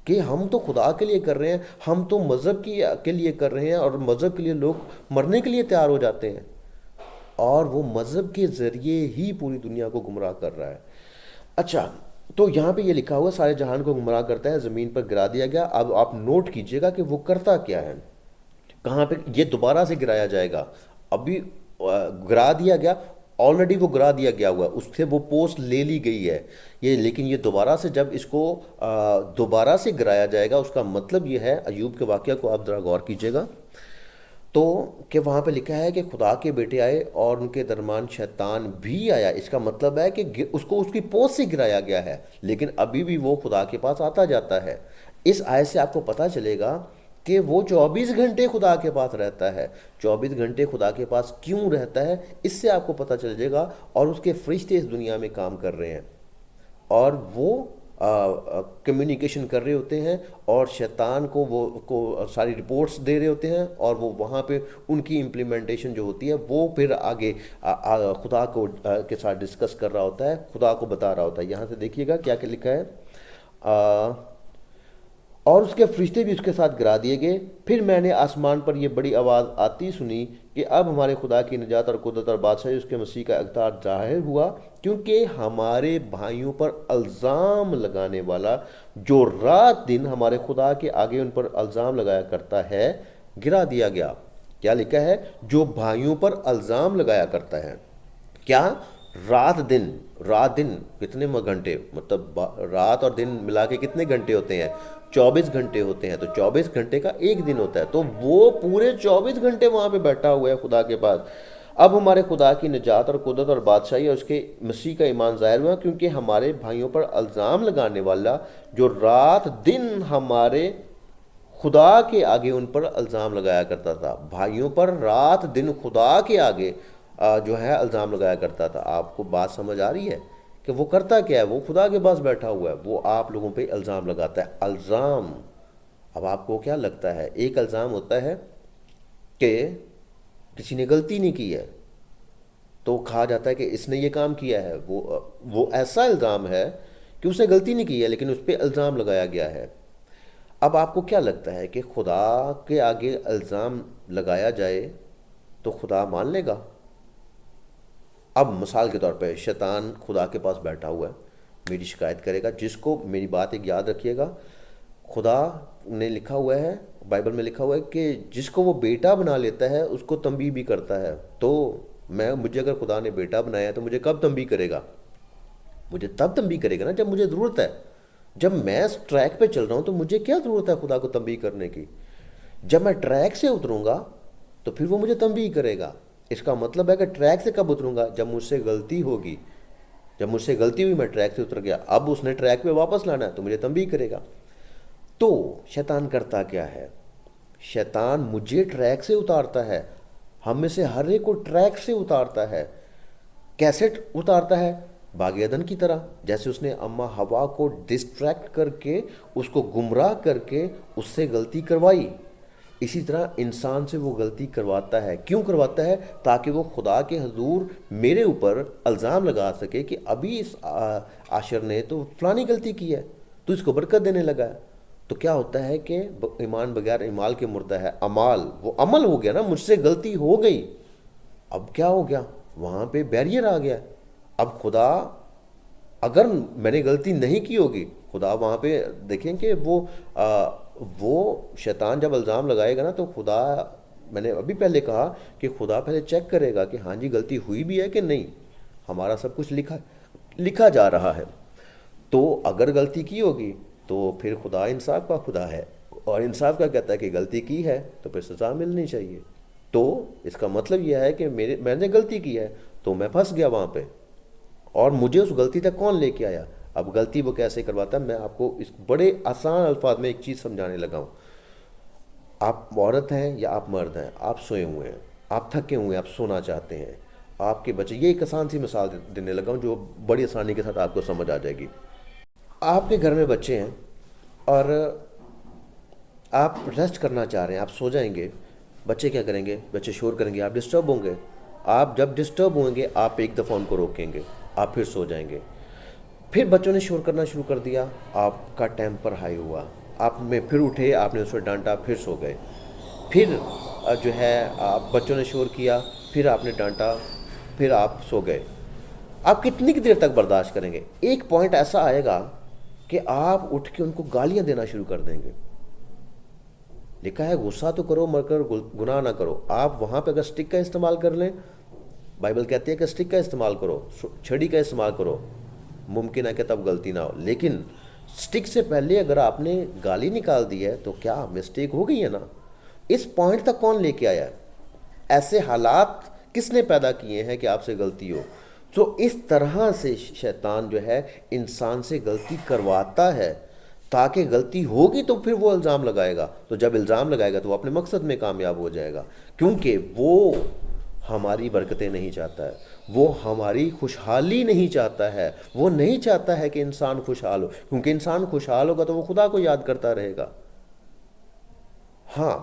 کہ ہم تو خدا کے لیے کر رہے ہیں، ہم تو مذہب کے لیے کر رہے ہیں، اور مذہب کے لیے لوگ مرنے کے لیے تیار ہو جاتے ہیں، اور وہ مذہب کے ذریعے ہی پوری دنیا کو گمراہ کر رہا ہے۔ اچھا، تو یہاں پہ یہ لکھا ہوا سارے جہان کو گمراہ کرتا ہے، زمین پر گرا دیا گیا۔ اب آپ نوٹ کیجئے گا کہ وہ کرتا کیا ہے، کہاں پہ یہ دوبارہ سے گرایا جائے گا۔ ابھی گرا دیا گیا، آلریڈی وہ گرا دیا گیا ہوا، اس سے وہ پوسٹ لے لی گئی ہے یہ، لیکن یہ دوبارہ سے جب اس کو دوبارہ سے گرایا جائے گا، اس کا مطلب یہ ہے، ایوب کے واقعہ کو آپ ذرا غور کیجئے گا تو کہ وہاں پہ لکھا ہے کہ خدا کے بیٹے آئے اور ان کے درمیان شیطان بھی آیا، اس کا مطلب ہے کہ اس کو اس کی پوسٹ سے گرایا گیا ہے، لیکن ابھی بھی وہ خدا کے پاس آتا جاتا ہے۔ اس آیت سے آپ کو پتہ چلے گا کہ وہ 24 گھنٹے خدا کے پاس رہتا ہے۔ 24 گھنٹے خدا کے پاس کیوں رہتا ہے، اس سے آپ کو پتہ چل جائے گا، اور اس کے فرشتے اس دنیا میں کام کر رہے ہیں، اور وہ کمیونیکیشن کر رہے ہوتے ہیں، اور شیطان کو ساری رپورٹس دے رہے ہوتے ہیں، اور وہ وہاں پہ ان کی امپلیمنٹیشن جو ہوتی ہے وہ پھر آگے خدا کو کے ساتھ ڈسکس کر رہا ہوتا ہے، خدا کو بتا رہا ہوتا ہے۔ یہاں سے دیکھیے گا کیا لکھا ہے، اور اس کے فرشتے بھی اس کے ساتھ گرا دیے گئے۔ پھر میں نے آسمان پر یہ بڑی آواز آتی سنی کہ اب ہمارے خدا کی نجات اور قدرت اور بادشاہی اس کے مسیح کا اقتدار ظاہر ہوا، کیونکہ ہمارے بھائیوں پر الزام لگانے والا جو رات دن ہمارے خدا کے آگے ان پر الزام لگایا کرتا ہے، گرا دیا گیا۔ کیا لکھا ہے؟ جو بھائیوں پر الزام لگایا کرتا ہے، کیا؟ رات دن کتنے گھنٹے، مطلب رات اور دن ملا کے کتنے گھنٹے ہوتے ہیں؟ 24 گھنٹے ہوتے ہیں، تو 24 گھنٹے کا ایک دن ہوتا ہے، تو وہ پورے 24 گھنٹے وہاں پہ بیٹھا ہوا ہے خدا کے پاس۔ اب ہمارے خدا کی نجات اور قدرت اور بادشاہی اور اس کے مسیح کا ایمان ظاہر ہوا، کیونکہ ہمارے بھائیوں پر الزام لگانے والا جو رات دن ہمارے خدا کے آگے ان پر الزام لگایا کرتا تھا، بھائیوں پر رات دن خدا کے آگے جو ہے الزام لگایا کرتا تھا۔ آپ کو بات سمجھ آ رہی ہے کہ وہ کرتا کیا ہے؟ وہ خدا کے پاس بیٹھا ہوا ہے، وہ آپ لوگوں پہ الزام لگاتا ہے۔ الزام، اب آپ کو کیا لگتا ہے؟ ایک الزام ہوتا ہے کہ کسی نے غلطی نہیں کی ہے تو کہا جاتا ہے کہ اس نے یہ کام کیا ہے، وہ ایسا الزام ہے کہ اس نے غلطی نہیں کی ہے لیکن اس پہ الزام لگایا گیا ہے۔ اب آپ کو کیا لگتا ہے کہ خدا کے آگے الزام لگایا جائے تو خدا مان لے گا؟ اب مثال کے طور پہ شیطان خدا کے پاس بیٹھا ہوا ہے، میری شکایت کرے گا، جس کو میری بات ایک یاد رکھیے گا، خدا نے لکھا ہوا ہے، بائبل میں لکھا ہوا ہے کہ جس کو وہ بیٹا بنا لیتا ہے اس کو تنبیہ بھی کرتا ہے. تو مجھے اگر خدا نے بیٹا بنایا ہے تو مجھے کب تنبیہ کرے گا؟ مجھے تب تنبیہ کرے گا نا جب مجھے ضرورت ہے. جب میں اس ٹریک پہ چل رہا ہوں تو مجھے کیا ضرورت ہے خدا کو تنبیہ کرنے کی؟ جب میں ٹریک سے اتروں گا تو پھر وہ مجھے تنبیہ کرے گا. اس کا مطلب ہے کہ ٹریک سے کب اتروں گا؟ جب مجھ سے غلطی ہوگی. جب مجھ سے غلطی ہوئی، میں ٹریک سے اتر گیا، اب اس نے ٹریک پہ واپس لانا ہے تو مجھے تنبیہ کرے گا. تو شیطان کرتا کیا ہے؟ شیطان مجھے ٹریک سے اتارتا ہے، ہم میں سے ہر ایک کو ٹریک سے اتارتا ہے. کیسے اتارتا ہے؟ باغ عدن کی طرح، جیسے اس نے اما ہوا کو ڈسٹریکٹ کر کے، اس کو گمراہ کر کے اس سے غلطی کروائی، اسی طرح انسان سے وہ غلطی کرواتا ہے. کیوں کرواتا ہے؟ تاکہ وہ خدا کے حضور میرے اوپر الزام لگا سکے کہ ابھی اس عاشر نے تو فلانی غلطی کی ہے، تو اس کو برکت دینے لگا ہے. تو کیا ہوتا ہے کہ ایمان بغیر اعمال کے مردہ ہے. امال وہ عمل ہو گیا نا، مجھ سے غلطی ہو گئی، اب کیا ہو گیا؟ وہاں پہ بیریئر آ گیا. اب خدا، اگر میں نے غلطی نہیں کی ہوگی، خدا وہاں پہ دیکھیں کہ وہ شیطان جب الزام لگائے گا نا تو خدا، میں نے ابھی پہلے کہا کہ خدا پہلے چیک کرے گا کہ ہاں جی غلطی ہوئی بھی ہے کہ نہیں، ہمارا سب کچھ لکھا جا رہا ہے. تو اگر غلطی کی ہوگی تو پھر خدا انصاف کا خدا ہے، اور انصاف کا کہتا ہے کہ غلطی کی ہے تو پھر سزا ملنی چاہیے. تو اس کا مطلب یہ ہے کہ میں نے غلطی کی ہے تو میں پھنس گیا وہاں پہ، اور مجھے اس غلطی تک کون لے کے آیا؟ اب غلطی وہ کیسے کرواتا ہے، میں آپ کو اس بڑے آسان الفاظ میں ایک چیز سمجھانے لگا ہوں. آپ عورت ہیں یا آپ مرد ہیں، آپ سوئے ہوئے ہیں، آپ تھکے ہوئے ہیں، آپ سونا چاہتے ہیں، آپ کے بچے، یہ ایک آسان سی مثال دینے لگا ہوں جو بڑی آسانی کے ساتھ آپ کو سمجھ آ جائے گی. آپ کے گھر میں بچے ہیں اور آپ ریسٹ کرنا چاہ رہے ہیں، آپ سو جائیں گے. بچے کیا کریں گے؟ بچے شور کریں گے، آپ ڈسٹرب ہوں گے. آپ جب ڈسٹرب ہوں گے آپ ایک دفعہ ان کو روکیں گے، آپ پھر سو جائیں گے. پھر بچوں نے شور کرنا شروع کر دیا، آپ کا ٹیمپر ہائی ہوا، آپ میں پھر اٹھے، آپ نے اس کو ڈانٹا، پھر سو گئے. پھر جو ہے بچوں نے شور کیا، پھر آپ نے ڈانٹا، پھر آپ سو گئے. آپ کتنی دیر تک برداشت کریں گے؟ ایک پوائنٹ ایسا آئے گا کہ آپ اٹھ کے ان کو گالیاں دینا شروع کر دیں گے. لکھا ہے غصہ تو کرو مگر گناہ نہ کرو. آپ وہاں پہ اگر سٹک کا استعمال کر لیں، بائبل کہتی ہے کہ سٹک کا استعمال کرو، چھڑی کا استعمال کرو، ممکن ہے کہ تب غلطی نہ ہو. لیکن سٹک سے پہلے اگر آپ نے گالی نکال دی ہے تو کیا مسٹیک ہو گئی ہے نا؟ اس پوائنٹ تک کون لے کے آیا ہے؟ ایسے حالات کس نے پیدا کیے ہیں کہ آپ سے غلطی ہو؟ تو اس طرح سے شیطان جو ہے انسان سے غلطی کرواتا ہے تاکہ غلطی ہوگی تو پھر وہ الزام لگائے گا. تو جب الزام لگائے گا تو وہ اپنے مقصد میں کامیاب ہو جائے گا، کیونکہ وہ ہماری برکتیں نہیں چاہتا ہے، وہ ہماری خوشحالی نہیں چاہتا ہے. وہ نہیں چاہتا ہے کہ انسان خوشحال ہو، کیونکہ انسان خوشحال ہوگا تو وہ خدا کو یاد کرتا رہے گا. ہاں،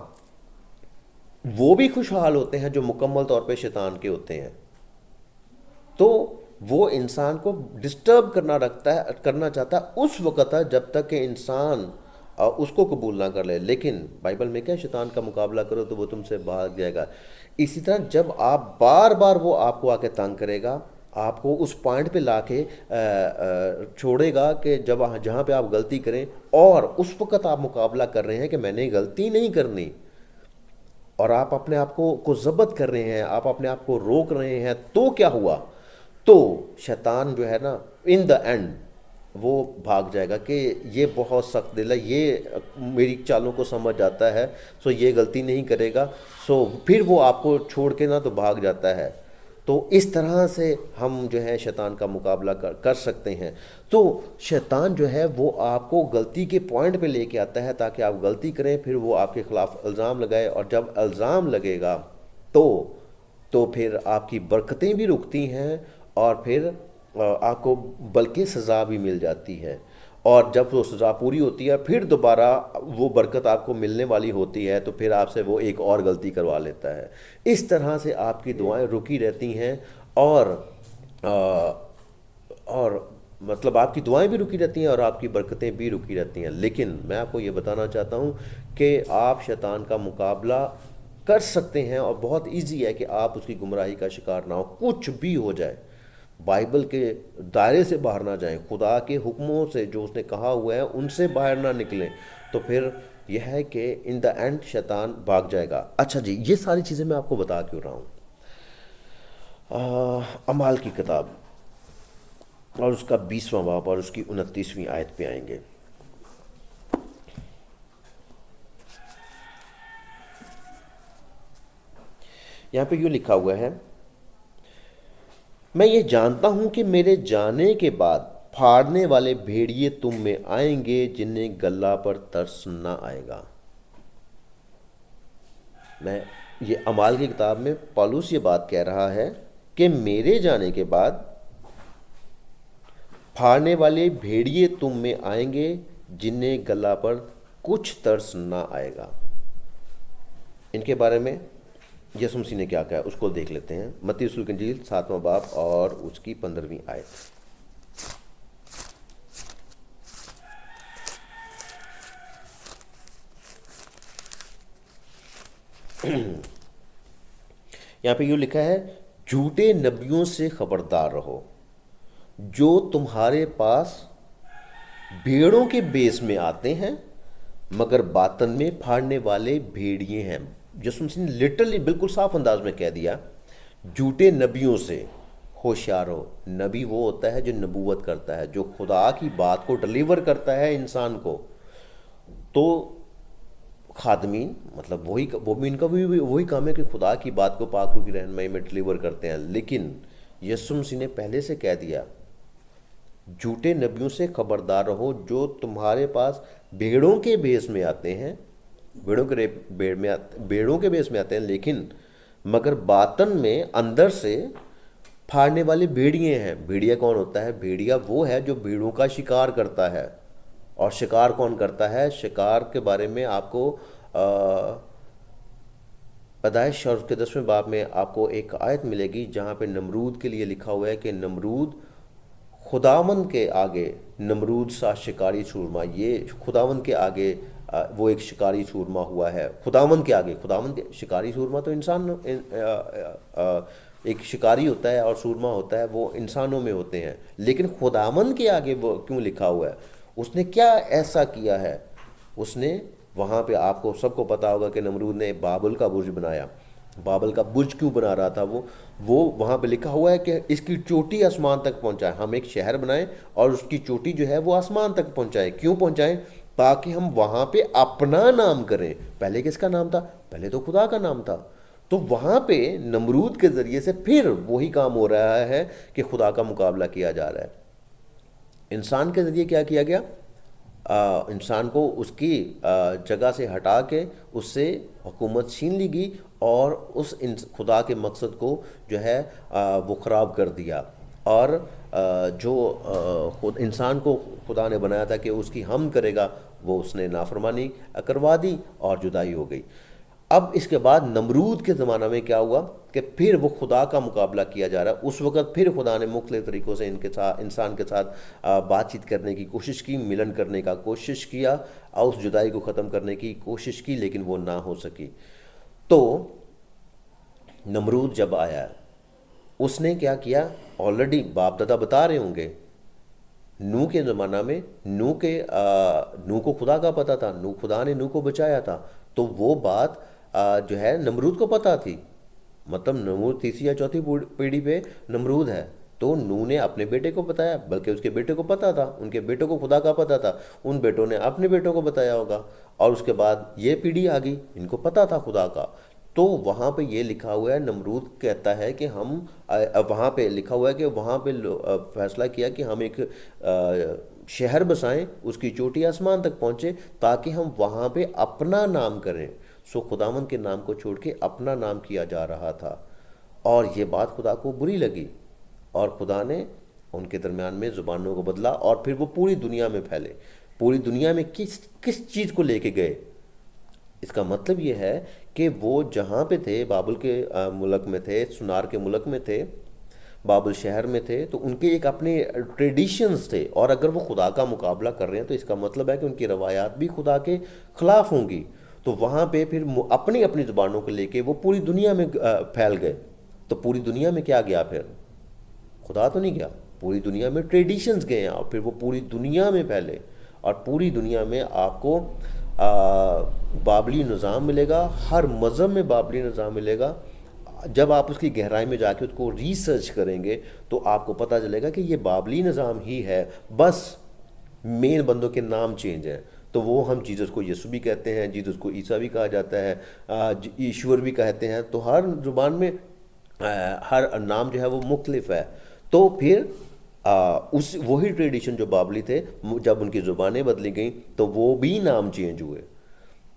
وہ بھی خوشحال ہوتے ہیں جو مکمل طور پہ شیطان کے ہوتے ہیں. تو وہ انسان کو ڈسٹرب کرنا چاہتا ہے اس وقت ہے جب تک کہ انسان اس کو قبول نہ کر لے. لیکن بائبل میں کیا، شیطان کا مقابلہ کرو تو وہ تم سے بھاگ جائے گا. اسی طرح جب آپ بار بار وہ آپ کو آ کے تنگ کرے گا، آپ کو اس پوائنٹ پہ لا کے چھوڑے گا کہ جہاں پہ آپ غلطی کریں، اور اس وقت آپ مقابلہ کر رہے ہیں کہ میں نے غلطی نہیں کرنی، اور آپ اپنے آپ کو ضبط کر رہے ہیں، آپ اپنے آپ کو روک رہے ہیں. تو کیا ہوا؟ تو شیطان جو ہے نا ان دا اینڈ وہ بھاگ جائے گا کہ یہ بہت سخت دل ہے، یہ میری چالوں کو سمجھ جاتا ہے، سو یہ غلطی نہیں کرے گا. سو پھر وہ آپ کو چھوڑ کے نا تو بھاگ جاتا ہے. تو اس طرح سے ہم جو ہے شیطان کا مقابلہ کر سکتے ہیں. تو شیطان جو ہے وہ آپ کو غلطی کے پوائنٹ پہ لے کے آتا ہے تاکہ آپ غلطی کریں، پھر وہ آپ کے خلاف الزام لگائے، اور جب الزام لگے گا تو پھر آپ کی برکتیں بھی رکتی ہیں، اور پھر آپ کو بلکہ سزا بھی مل جاتی ہے. اور جب وہ سزا پوری ہوتی ہے پھر دوبارہ وہ برکت آپ کو ملنے والی ہوتی ہے، تو پھر آپ سے وہ ایک اور غلطی کروا لیتا ہے. اس طرح سے آپ کی دعائیں رکی رہتی ہیں، اور مطلب آپ کی دعائیں بھی رکی رہتی ہیں اور آپ کی برکتیں بھی رکی رہتی ہیں. لیکن میں آپ کو یہ بتانا چاہتا ہوں کہ آپ شیطان کا مقابلہ کر سکتے ہیں، اور بہت ایزی ہے کہ آپ اس کی گمراہی کا شکار نہ ہو. کچھ بھی ہو جائے، بائبل کے دائرے سے باہر نہ جائیں، خدا کے حکموں سے جو اس نے کہا ہوا ہے ان سے باہر نہ نکلیں، تو پھر یہ ہے کہ ان دا اینڈ شیطان بھاگ جائے گا۔ اچھا جی، یہ ساری چیزیں میں آپ کو بتا کیوں رہا ہوں؟ اعمال کی کتاب اور اس کا 20واں باب اور اس کی 29ویں آیت پہ آئیں گے۔ یہاں پہ یوں لکھا ہوا ہے، میں یہ جانتا ہوں کہ میرے جانے کے بعد پھاڑنے والے بھیڑیے تم میں آئیں گے جنہیں گلہ پر ترس نہ آئے گا۔ یہ اعمال کی کتاب میں پالوس یہ بات کہہ رہا ہے کہ میرے جانے کے بعد پھاڑنے والے بھیڑیے تم میں آئیں گے جنہیں گلہ پر کچھ ترس نہ آئے گا۔ ان کے بارے میں یسوع مسیح نے کیا کہا ہے اس کو دیکھ لیتے ہیں۔ متی رسول کی انجیل 7واں باب اور اس کی 15ویں آیت۔ یہاں پہ یوں لکھا ہے، جھوٹے نبیوں سے خبردار رہو جو تمہارے پاس بھیڑوں کے بیس میں آتے ہیں مگر باطن میں پھاڑنے والے بھیڑیے ہیں۔ یسوع مسیح نے لٹرلی بالکل صاف انداز میں کہہ دیا، جھوٹے نبیوں سے ہوشیار ہو۔ نبی وہ ہوتا ہے جو نبوت کرتا ہے، جو خدا کی بات کو ڈلیور کرتا ہے انسان کو۔ تو خادمین مطلب وہ بھی ان کا بھی وہی کام ہے کہ خدا کی بات کو پاک روح کی رہنمائی میں ڈلیور کرتے ہیں، لیکن یسوع مسیح نے پہلے سے کہہ دیا، جھوٹے نبیوں سے خبردار رہو جو تمہارے پاس بھیڑوں کے بیس میں آتے ہیں، بھیڑوں کے بیس میں آتے ہیں لیکن مگر باطن میں اندر سے پھاڑنے والے بھیڑیے ہیں۔ بھیڑیا کون ہوتا ہے؟ بھیڑیا وہ ہے جو بھیڑوں کا شکار کرتا ہے۔ اور شکار کون کرتا ہے؟ شکار کے بارے میں آپ کو پیدائش اور اس کے 10ویں باب میں آپ کو ایک آیت ملے گی جہاں پہ نمرود کے لیے لکھا ہوا ہے کہ نمرود خداوند کے آگے، نمرود سا شکاری سورما، یہ خداوند کے آگے وہ ایک شکاری سورما ہوا ہے۔ خداوند کے آگے، خداوند کے شکاری سورما تو انسان ایک شکاری ہوتا ہے اور سورما ہوتا ہے، وہ انسانوں میں ہوتے ہیں، لیکن خداوند کے آگے وہ کیوں لکھا ہوا ہے؟ اس نے کیا ایسا کیا ہے؟ اس نے وہاں پہ آپ کو سب کو پتا ہوگا کہ نمرود نے بابل کا برج بنایا۔ بابل کا برج کیوں بنا رہا تھا؟ وہ وہاں پہ لکھا ہوا ہے کہ اس کی چوٹی آسمان تک پہنچائے، ہم ایک شہر بنائیں اور اس کی چوٹی جو ہے وہ آسمان تک پہنچائے۔ کیوں پہنچائیں؟ تاکہ ہم وہاں پہ اپنا نام کریں۔ پہلے کس کا نام تھا؟ پہلے تو خدا کا نام تھا۔ تو وہاں پہ نمرود کے ذریعے سے پھر وہی کام ہو رہا ہے کہ خدا کا مقابلہ کیا جا رہا ہے۔ انسان کے ذریعے کیا کیا گیا؟ انسان کو اس کی جگہ سے ہٹا کے اس سے حکومت چھین لی گئی اور اس خدا کے مقصد کو جو ہے وہ خراب کر دیا، اور جو انسان کو خدا نے بنایا تھا کہ اس کی حمد کرے گا، وہ اس نے نافرمانی کروا دی اور جدائی ہو گئی۔ اب اس کے بعد نمرود کے زمانہ میں کیا ہوا کہ پھر وہ خدا کا مقابلہ کیا جا رہا ہے۔ اس وقت پھر خدا نے مختلف طریقوں سے انسان کے ساتھ بات چیت کرنے کی کوشش کی، ملن کرنے کا کوشش کیا اور اس جدائی کو ختم کرنے کی کوشش کی، لیکن وہ نہ ہو سکی۔ تو نمرود جب آیا، اس نے کیا کیا؟ آلریڈی باپ دادا بتا رہے ہوں گے، نوح کے زمانہ میں نوح کو خدا کا پتہ تھا، خدا نے نوح کو بچایا تھا، تو وہ بات جو ہے نمرود کو پتہ تھی۔ مطلب نمرود تیسری یا چوتھی پیڑھی پہ نمرود ہے، تو نوح نے اپنے بیٹے کو بتایا، بلکہ اس کے بیٹے کو پتہ تھا، ان کے بیٹوں کو خدا کا پتہ تھا، ان بیٹوں نے اپنے بیٹوں کو بتایا ہوگا، اور اس کے بعد یہ پیڑھی آ گئی، ان کو پتہ تھا خدا کا۔ تو وہاں پہ یہ لکھا ہوا ہے، نمرود کہتا ہے کہ ہم وہاں پہ لکھا ہوا ہے کہ وہاں پہ فیصلہ کیا کہ ہم ایک شہر بسائیں، اس کی چوٹی آسمان تک پہنچے تاکہ ہم وہاں پہ اپنا نام کریں۔ سو خداوند کے نام کو چھوڑ کے اپنا نام کیا جا رہا تھا، اور یہ بات خدا کو بری لگی، اور خدا نے ان کے درمیان میں زبانوں کو بدلا، اور پھر وہ پوری دنیا میں پھیلے۔ پوری دنیا میں کس چیز کو لے کے گئے؟ اس کا مطلب یہ ہے کہ وہ جہاں پہ تھے، بابل کے ملک میں تھے، سنار کے ملک میں تھے، بابل شہر میں تھے، تو ان کے ایک اپنے ٹریڈیشنز تھے، اور اگر وہ خدا کا مقابلہ کر رہے ہیں تو اس کا مطلب ہے کہ ان کی روایات بھی خدا کے خلاف ہوں گی۔ تو وہاں پہ پھر اپنی زبانوں کو لے کے وہ پوری دنیا میں پھیل گئے۔ تو پوری دنیا میں کیا گیا؟ پھر خدا تو نہیں گیا، پوری دنیا میں ٹریڈیشنز گئے ہیں، اور پھر وہ پوری دنیا میں پھیلے، اور پوری دنیا میں آپ کو بابلی نظام ملے گا، ہر مذہب میں بابلی نظام ملے گا۔ جب آپ اس کی گہرائی میں جا کے اس کو ریسرچ کریں گے تو آپ کو پتہ چلے گا کہ یہ بابلی نظام ہی ہے، بس مین بندوں کے نام چینج ہیں۔ تو وہ ہم جیزس کو یسوع بھی کہتے ہیں، جیزس کو عیسیٰ بھی کہا جاتا ہے، ایشور بھی کہتے ہیں، تو ہر زبان میں ہر نام جو ہے وہ مختلف ہے۔ تو پھر اس وہی ٹریڈیشن جو بابلی تھے، جب ان کی زبانیں بدلی گئیں تو وہ بھی نام چینج ہوئے۔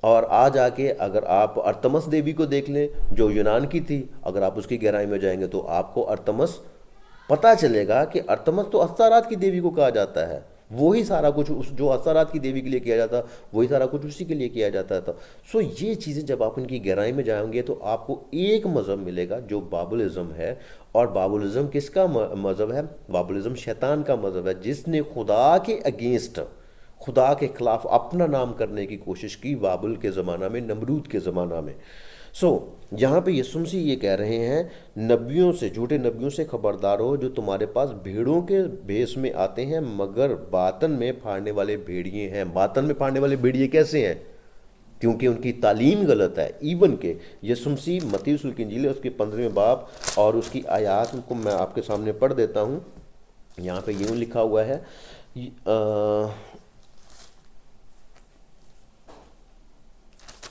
اور آج آ کے اگر آپ ارتمس دیوی کو دیکھ لیں جو یونان کی تھی، اگر آپ اس کی گہرائی میں جائیں گے تو آپ کو ارتمس پتہ چلے گا کہ ارتمس تو استارات کی دیوی کو کہا جاتا ہے، وہی سارا کچھ جو استارات کی دیوی کے لیے کیا جاتا، وہی سارا کچھ اسی کے لیے کیا جاتا تھا۔ سو یہ چیزیں جب آپ ان کی گہرائی میں جائیں گے تو آپ کو ایک مذہب ملے گا جو بابلزم ہے۔ اور بابلزم کس کا مذہب ہے؟ بابلزم شیطان کا مذہب ہے، جس نے خدا کے اگینسٹ، خدا کے خلاف اپنا نام کرنے کی کوشش کی بابل کے زمانہ میں، نمرود کے زمانہ میں۔ یہاں پہ یسوع مسیح یہ کہہ رہے ہیں، نبیوں سے، جھوٹے نبیوں سے خبردار ہو جو تمہارے پاس بھیڑوں کے بھیس میں آتے ہیں مگر باطن میں پھاڑنے والے بھیڑیے ہیں۔ باطن میں پھاڑنے والے بھیڑیے کیسے ہیں؟ کیونکہ ان کی تعلیم غلط ہے۔ ایون کہ یسوع مسیح متی رسول کی انجیل اس کے 15ویں باب اور اس کی آیات کو میں آپ کے سامنے پڑھ دیتا ہوں۔ یہاں پہ یوں لکھا ہوا ہے،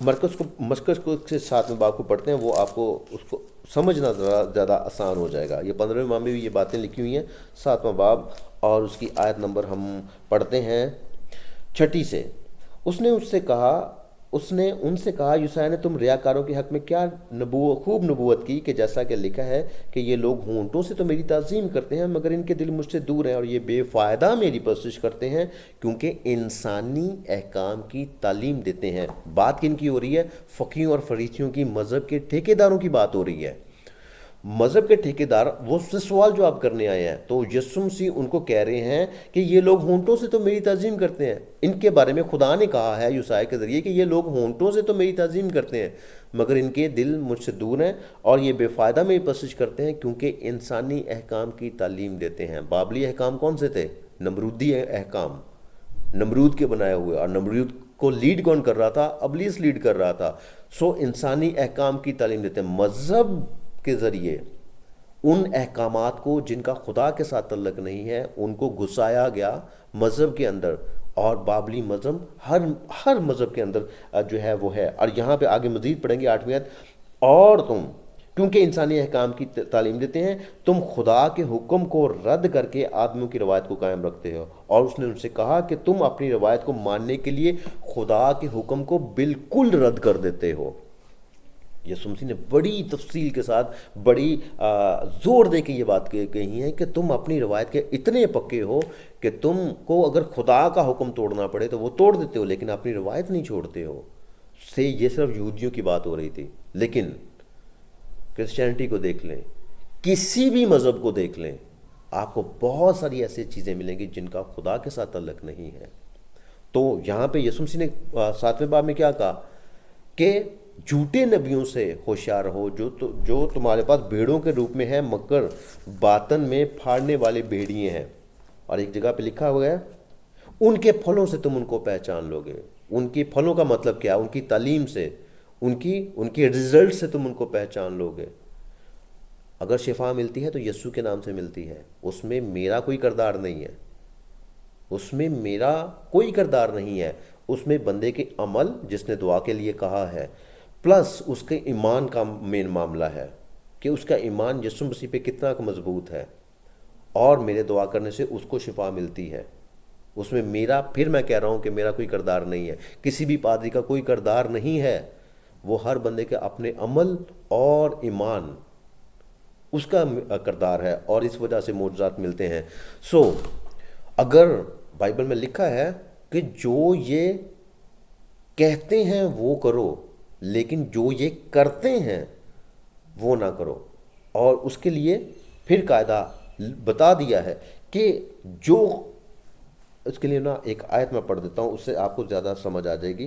مرکز کو سے 7ویں باب کو پڑھتے ہیں، وہ آپ کو اس کو سمجھنا زیادہ آسان ہو جائے گا۔ یہ 15ویں باب میں بھی یہ باتیں لکھی ہوئی ہیں، 7واں باب اور اس کی آیت نمبر ہم پڑھتے ہیں 6 سے۔ اس نے ان سے کہا، یسوع نے تم ریاکاروں کے حق میں کیا خوب نبوت کی کہ جیسا کہ لکھا ہے کہ یہ لوگ ہونٹوں سے تو میری تعظیم کرتے ہیں مگر ان کے دل مجھ سے دور ہیں، اور یہ بے فائدہ میری پرستش کرتے ہیں کیونکہ انسانی احکام کی تعلیم دیتے ہیں۔ بات کن کی ہو رہی ہے؟ فقیہوں اور فریسیوں کی، مذہب کے ٹھیکیداروں کی بات ہو رہی ہے۔ مذہب کے ٹھیکیدار، وہ سے سوال جو آپ کرنے آئے ہیں، تو یسوع مسیح ان کو کہہ رہے ہیں کہ یہ لوگ ہونٹوں سے تو میری تعظیم کرتے ہیں۔ ان کے بارے میں خدا نے کہا ہے یوسایا کے ذریعے کہ یہ لوگ ہونٹوں سے تو میری تعظیم کرتے ہیں مگر ان کے دل مجھ سے دور ہیں، اور یہ بے فائدہ میری پرستش کرتے ہیں کیونکہ انسانی احکام کی تعلیم دیتے ہیں۔ بابلی احکام کون سے تھے؟ نمرودی احکام، نمرود کے بنائے ہوئے، اور نمرود کو لیڈ کون کر رہا تھا؟ ابلیس لیڈ کر رہا تھا۔ انسانی احکام کی تعلیم دیتے ہیں۔ مذہب کے ذریعے ان احکامات کو جن کا خدا کے ساتھ تعلق نہیں ہے ان کو گھسایا گیا مذہب کے اندر، اور بابلی مذہب ہر مذہب کے اندر جو ہے وہ ہے۔ اور یہاں پہ آگے مزید پڑھیں گے 8ویں آیت، اور تم کیونکہ انسانی احکام کی تعلیم دیتے ہیں تم خدا کے حکم کو رد کر کے آدمیوں کی روایت کو قائم رکھتے ہو۔ اور اس نے ان سے کہا کہ تم اپنی روایت کو ماننے کے لیے خدا کے حکم کو بالکل رد کر دیتے ہو۔ یسوع مسیح نے بڑی تفصیل کے ساتھ، بڑی زور دے کے یہ بات کہی ہے کہ تم اپنی روایت کے اتنے پکے ہو کہ تم کو اگر خدا کا حکم توڑنا پڑے تو وہ توڑ دیتے ہو، لیکن اپنی روایت نہیں چھوڑتے ہو۔ یہ صرف یہودیوں کی بات ہو رہی تھی، لیکن کرسچینٹی کو دیکھ لیں، کسی بھی مذہب کو دیکھ لیں، آپ کو بہت ساری ایسی چیزیں ملیں گی جن کا خدا کے ساتھ تعلق نہیں ہے۔ تو یہاں پہ یسوع مسیح نے 7ویں باب میں کیا کہا کہ جھوٹے نبیوں سے ہوشیار رہو جو تمہارے پاس بھیڑوں کے روپ میں ہیں مگر باطن میں پھاڑنے والے بھیڑیے ہیں۔ اور ایک جگہ پہ لکھا ہوا ہے ان کے پھلوں سے تم ان کو پہچان لو گے۔ ان کی پھلوں کا مطلب کیا؟ ان کی تعلیم سے، ان کی رزلٹ سے تم ان کو پہچان لو گے۔ اگر شفا ملتی ہے تو یسوع کے نام سے ملتی ہے، اس میں میرا کوئی کردار نہیں ہے، اس میں میرا کوئی کردار نہیں ہے، اس میں بندے کے عمل جس نے دعا کے لیے کہا ہے، پلس اس کے ایمان کا مین معاملہ ہے کہ اس کا ایمان یسوع مسیح پہ کتنا مضبوط ہے، اور میرے دعا کرنے سے اس کو شفا ملتی ہے۔ اس میں پھر میں کہہ رہا ہوں کہ میرا کوئی کردار نہیں ہے، کسی بھی پادری کا کوئی کردار نہیں ہے، وہ ہر بندے کے اپنے عمل اور ایمان اس کا کردار ہے، اور اس وجہ سے معجزات ملتے ہیں۔ اگر بائبل میں لکھا ہے کہ جو یہ کہتے ہیں وہ کرو لیکن جو یہ کرتے ہیں وہ نہ کرو، اور اس کے لیے پھر قاعدہ بتا دیا ہے کہ اس کے لیے ایک آیت میں پڑھ دیتا ہوں، اس سے آپ کو زیادہ سمجھ آ جائے گی۔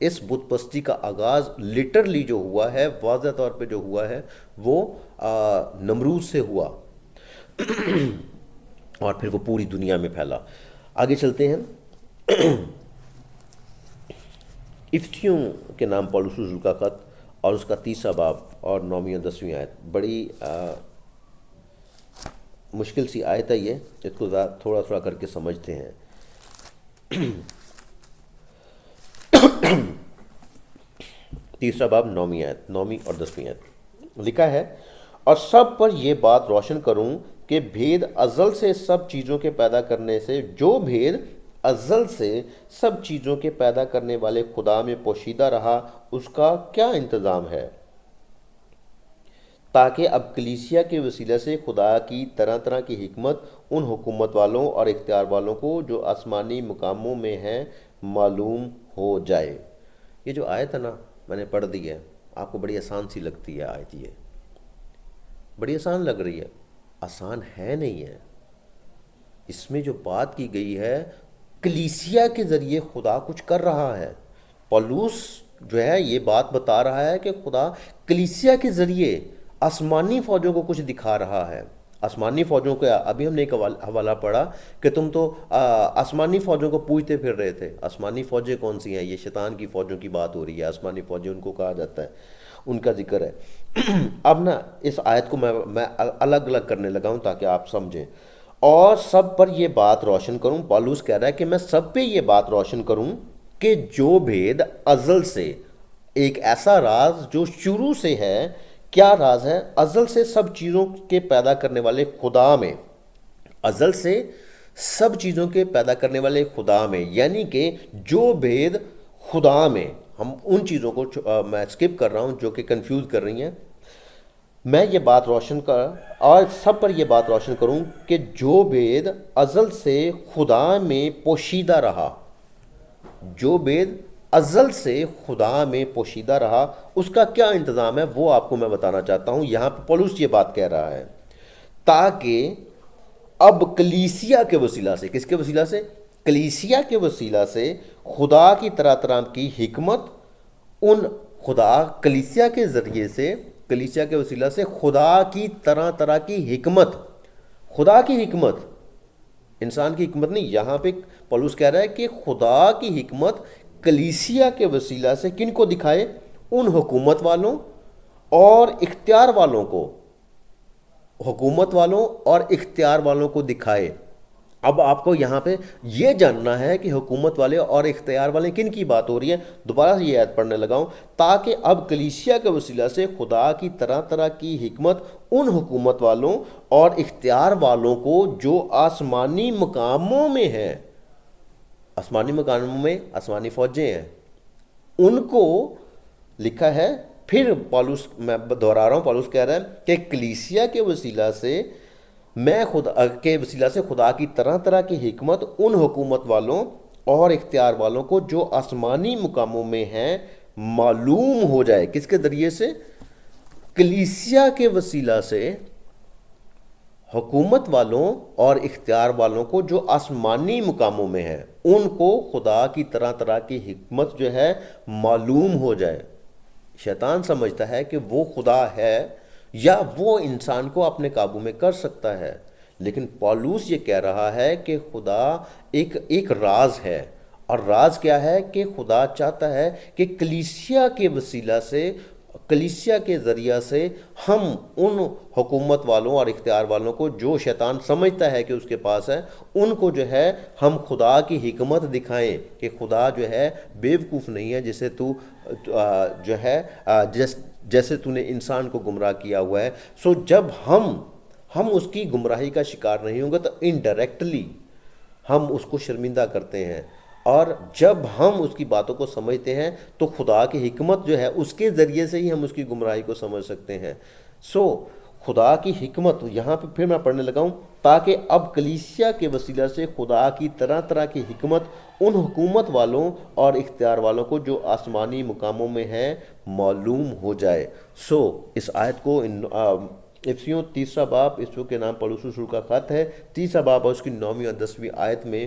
اس بت پرستی کا آغاز لٹرلی جو ہوا ہے، واضح طور پہ جو ہوا ہے، وہ نمرود سے ہوا اور پھر وہ پوری دنیا میں پھیلا۔ آگے چلتے ہیں۔ افسیوں کے نام پولس رسول کا خط اور اس کا 30واں باب اور 9ویں اور 10ویں آیت، بڑی مشکل سی آیت ہے یہ، اس کو تھوڑا تھوڑا کر کے سمجھتے ہیں۔ 30واں باب 9ویں آیت، 9ویں اور 10ویں آیت لکھا ہے، اور سب پر یہ بات روشن کروں کہ بھید ازل سے سب چیزوں کے پیدا کرنے سے، جو بھید ازل سے سب چیزوں کے پیدا کرنے والے خدا میں پوشیدہ رہا، اس کا کیا انتظام ہے، تاکہ اب کلیسیا کے وسیلے سے خدا کی طرح طرح کی حکمت ان حکومت والوں اور اختیار والوں کو جو آسمانی مقاموں میں ہیں معلوم ہو جائے۔ یہ جو آیت ہے نا، میں نے پڑھ دی ہے، آپ کو بڑی آسان سی لگتی ہے آیت، یہ بڑی آسان لگ رہی ہے، آسان ہے نہیں ہے۔ اس میں جو بات کی گئی ہے، کلیسیا کے ذریعے خدا کچھ کر رہا ہے۔ پولس جو ہے یہ بات بتا رہا ہے کہ خدا کلیسیا کے ذریعے آسمانی فوجوں کو کچھ دکھا رہا ہے۔ آسمانی فوجوں کا ابھی ہم نے ایک حوالہ پڑھا کہ تم تو آسمانی فوجوں کو پوجتے پھر رہے تھے۔ آسمانی فوجیں کون سی ہیں؟ یہ شیطان کی فوجوں کی بات ہو رہی ہے، آسمانی فوجیں ان کو کہا جاتا ہے، ان کا ذکر ہے۔ اب نا اس آیت کو میں الگ الگ کرنے لگا ہوں تاکہ آپ سمجھیں۔ اور سب پر یہ بات روشن کروں، پولس کہہ رہا ہے کہ میں سب پہ یہ بات روشن کروں کہ جو بھید ازل سے، ایک ایسا راز جو شروع سے ہے، کیا راز ہے؟ ازل سے سب چیزوں کے پیدا کرنے والے خدا میں، ازل سے سب چیزوں کے پیدا کرنے والے خدا میں، یعنی کہ جو بھید خدا میں، ہم ان چیزوں کو میں اسکپ کر رہا ہوں جو کہ کنفیوز کر رہی ہیں، میں یہ بات روشن کر اور سب پر یہ بات روشن کروں کہ جو بھید ازل سے خدا میں پوشیدہ رہا، جو بھید ازل سے خدا میں پوشیدہ رہا، اس کا کیا انتظام ہے وہ آپ کو میں بتانا چاہتا ہوں۔ یہاں پہ پولس یہ بات کہہ رہا ہے، تاکہ اب کلیسیا کے وسیلہ سے، کس کے وسیلہ سے؟ کلیسیا کے وسیلہ سے خدا کی طرح طرح کی حکمت، ان خدا کلیسیا کے ذریعے سے، کلیسیا کے وسیلہ سے خدا کی طرح طرح کی حکمت، خدا کی حکمت، انسان کی حکمت نہیں، یہاں پہ پولس کہہ رہا ہے کہ خدا کی حکمت کلیسیا کے وسیلہ سے کن کو دکھائے؟ ان حکومت والوں اور اختیار والوں کو، حکومت والوں اور اختیار والوں کو دکھائے۔ اب آپ کو یہاں پہ یہ جاننا ہے کہ حکومت والے اور اختیار والے کن کی بات ہو رہی ہے۔ دوبارہ سے یہ آیت پڑھنے لگا ہوں، تاکہ اب کلیسیا کے وسیلہ سے خدا کی طرح طرح کی حکمت ان حکومت والوں اور اختیار والوں کو جو آسمانی مقاموں میں ہیں، آسمانی مقاموں میں آسمانی فوجیں ہیں، ان کو لکھا ہے۔ پھر پولس، میں دہرا رہا ہوں، پولس کہہ رہا ہے کہ کلیسیا کے وسیلہ سے، میں خدا کے وسیلہ سے خدا کی طرح طرح کی حکمت ان حکومت والوں اور اختیار والوں کو جو آسمانی مقاموں میں ہیں معلوم ہو جائے۔ کس کے ذریعے سے؟ کلیسیا کے وسیلہ سے حکومت والوں اور اختیار والوں کو جو آسمانی مقاموں میں ہیں، ان کو خدا کی طرح طرح کی حکمت جو ہے معلوم ہو جائے۔ شیطان سمجھتا ہے کہ وہ خدا ہے یا وہ انسان کو اپنے قابو میں کر سکتا ہے، لیکن پولس یہ کہہ رہا ہے کہ خدا ایک راز ہے، اور راز کیا ہے؟ کہ خدا چاہتا ہے کہ کلیسیا کے وسیلہ سے، کلیسیا کے ذریعہ سے ہم ان حکومت والوں اور اختیار والوں کو جو شیطان سمجھتا ہے کہ اس کے پاس ہے، ان کو جو ہے ہم خدا کی حکمت دکھائیں کہ خدا جو ہے بیوقوف نہیں ہے جسے تو جو ہے جیسے تو نے انسان کو گمراہ کیا ہوا ہے۔ سو جب ہم اس کی گمراہی کا شکار نہیں ہوں گے تو انڈائریکٹلی ہم اس کو شرمندہ کرتے ہیں، اور جب ہم اس کی باتوں کو سمجھتے ہیں تو خدا کی حکمت جو ہے اس کے ذریعے سے ہی ہم اس کی گمراہی کو سمجھ سکتے ہیں۔ سو خدا کی حکمت، یہاں پہ پھر میں پڑھنے لگا ہوں، تاکہ اب کلیسیا کے وسیلہ سے خدا کی طرح طرح کی حکمت ان حکومت والوں اور اختیار والوں کو جو آسمانی مقاموں میں ہیں معلوم ہو جائے۔ سو اس آیت کو افسیوں 30واں باب، اس کے نام پولس رسول کا خط ہے، 30واں باب اور اس کی 9ویں اور 10ویں آیت میں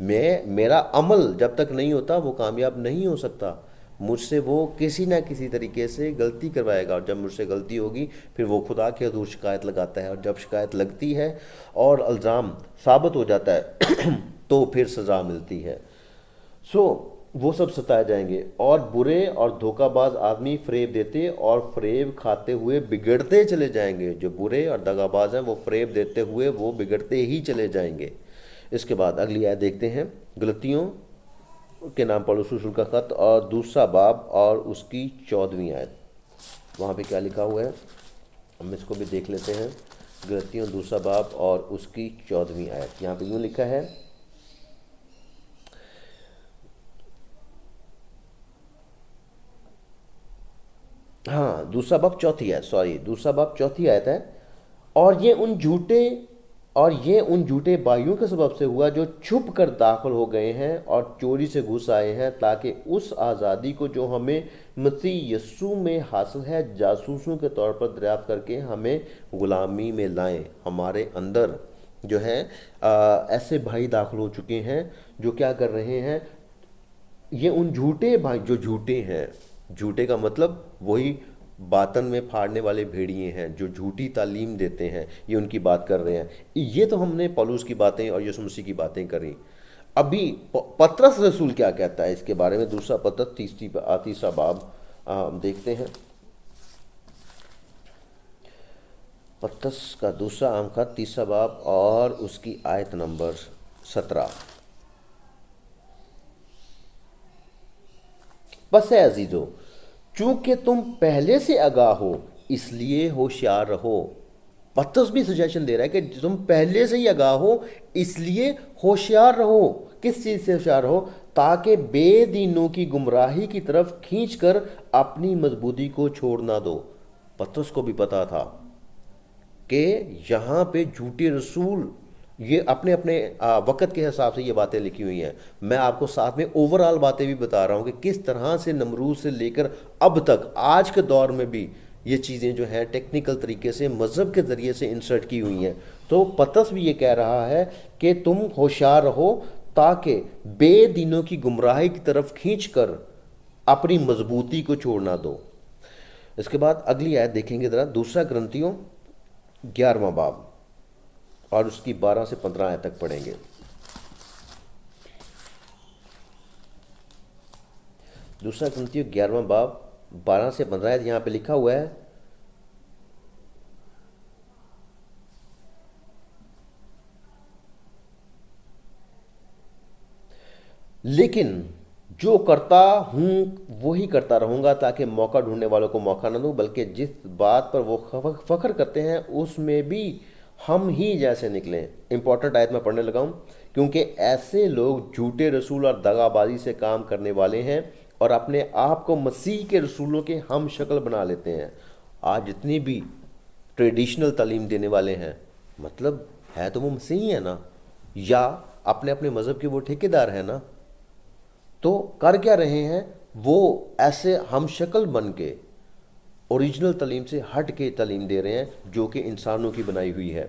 میرا عمل جب تک نہیں ہوتا وہ کامیاب نہیں ہو سکتا، مجھ سے وہ کسی نہ کسی طریقے سے غلطی کروائے گا، اور جب مجھ سے غلطی ہوگی پھر وہ خدا کے حضور شکایت لگاتا ہے، اور جب شکایت لگتی ہے اور الزام ثابت ہو جاتا ہے تو پھر سزا ملتی ہے۔ سو وہ سب ستائے جائیں گے، اور برے اور دھوکہ باز آدمی فریب دیتے اور فریب کھاتے ہوئے بگڑتے چلے جائیں گے۔ جو برے اور دغا باز ہیں وہ فریب دیتے ہوئے وہ بگڑتے ہی چلے جائیں گے۔ اس کے بعد اگلی آیت دیکھتے ہیں، گلتیوں کے نام پولس رسول کا خط اور دوسرا باب اور اس کی 14ویں آیت، وہاں پہ کیا لکھا ہوا ہے ہم اس کو بھی دیکھ لیتے ہیں۔ گلتیوں دوسرا باب اور اس کی 14ویں آیت، یہاں پہ یوں لکھا ہے، ہاں دوسرا باب چوتھی آیت، دوسرا باب چوتھی آیت ہے، اور یہ ان جھوٹے بھائیوں کے سبب سے ہوا جو چھپ کر داخل ہو گئے ہیں اور چوری سے گھس آئے ہیں، تاکہ اس آزادی کو جو ہمیں مسیح یسوع میں حاصل ہے جاسوسوں کے طور پر دریافت کر کے ہمیں غلامی میں لائیں۔ ہمارے اندر جو ہے ایسے بھائی داخل ہو چکے ہیں جو کیا کر رہے ہیں، یہ ان جھوٹے بھائی جو جھوٹے ہیں، جھوٹے کا مطلب وہی باطن میں پھاڑنے والے بھیڑیے ہیں جو جھوٹی تعلیم دیتے ہیں، یہ ان کی بات کر رہے ہیں۔ یہ تو ہم نے پولس کی باتیں اور یسوع مسیح کی باتیں کریں۔ ابھی پطرس رسول کیا کہتا ہے اس کے بارے میں، دوسرا پطرس تیسرا باب دیکھتے ہیں۔ پطرس کا دوسرا عام خط تیسرا باب اور اس کی آیت نمبر 17۔ بس ہے عزیزو، چونکہ تم پہلے سے آگاہ ہو اس لیے ہوشیار رہو۔ پطرس بھی سجیشن دے رہا ہے کہ تم پہلے سے ہی آگاہ ہو اس لیے ہوشیار رہو۔ کس چیز سے ہوشیار رہو؟ تاکہ بے دینوں کی گمراہی کی طرف کھینچ کر اپنی مضبوطی کو چھوڑ نہ دو۔ پطرس کو بھی پتا تھا کہ یہاں پہ جھوٹے رسول، یہ اپنے وقت کے حساب سے یہ باتیں لکھی ہوئی ہیں، میں آپ کو ساتھ میں اوورآل باتیں بھی بتا رہا ہوں کہ کس طرح سے نمرود سے لے کر اب تک آج کے دور میں بھی یہ چیزیں جو ہیں ٹیکنیکل طریقے سے مذہب کے ذریعے سے انسرٹ کی ہوئی ہیں۔ تو پطرس بھی یہ کہہ رہا ہے کہ تم ہوشیار رہو تاکہ بے دینوں کی گمراہی کی طرف کھینچ کر اپنی مضبوطی کو چھوڑ نہ دو۔ اس کے بعد اگلی آیت دیکھیں گے ذرا، دوسرا کرنتیوں 11واں باب اور اس کی 12 سے 15 آیت تک پڑھیں گے۔ دوسرا کرنتیوں 11واں باب 12 سے 15 آیت، یہاں پہ لکھا ہوا ہے، لیکن جو کرتا ہوں وہی کرتا رہوں گا تاکہ موقع ڈھونڈنے والوں کو موقع نہ دوں، بلکہ جس بات پر وہ فخر کرتے ہیں اس میں بھی ہم ہی جیسے نکلیں۔ امپورٹنٹ آیت میں پڑھنے لگا ہوں، کیونکہ ایسے لوگ جھوٹے رسول اور دغا بازی سے کام کرنے والے ہیں اور اپنے آپ کو مسیح کے رسولوں کے ہم شکل بنا لیتے ہیں۔ آج جتنی بھی ٹریڈیشنل تعلیم دینے والے ہیں، مطلب ہے تو وہ مسیحی ہیں نا، یا اپنے مذہب کے وہ ٹھیکیدار ہیں نا، تو کر کیا رہے ہیں، وہ ایسے ہم شکل بن کے اوریجنل تعلیم سے ہٹ کے تعلیم دے رہے ہیں جو کہ انسانوں کی بنائی ہوئی ہے۔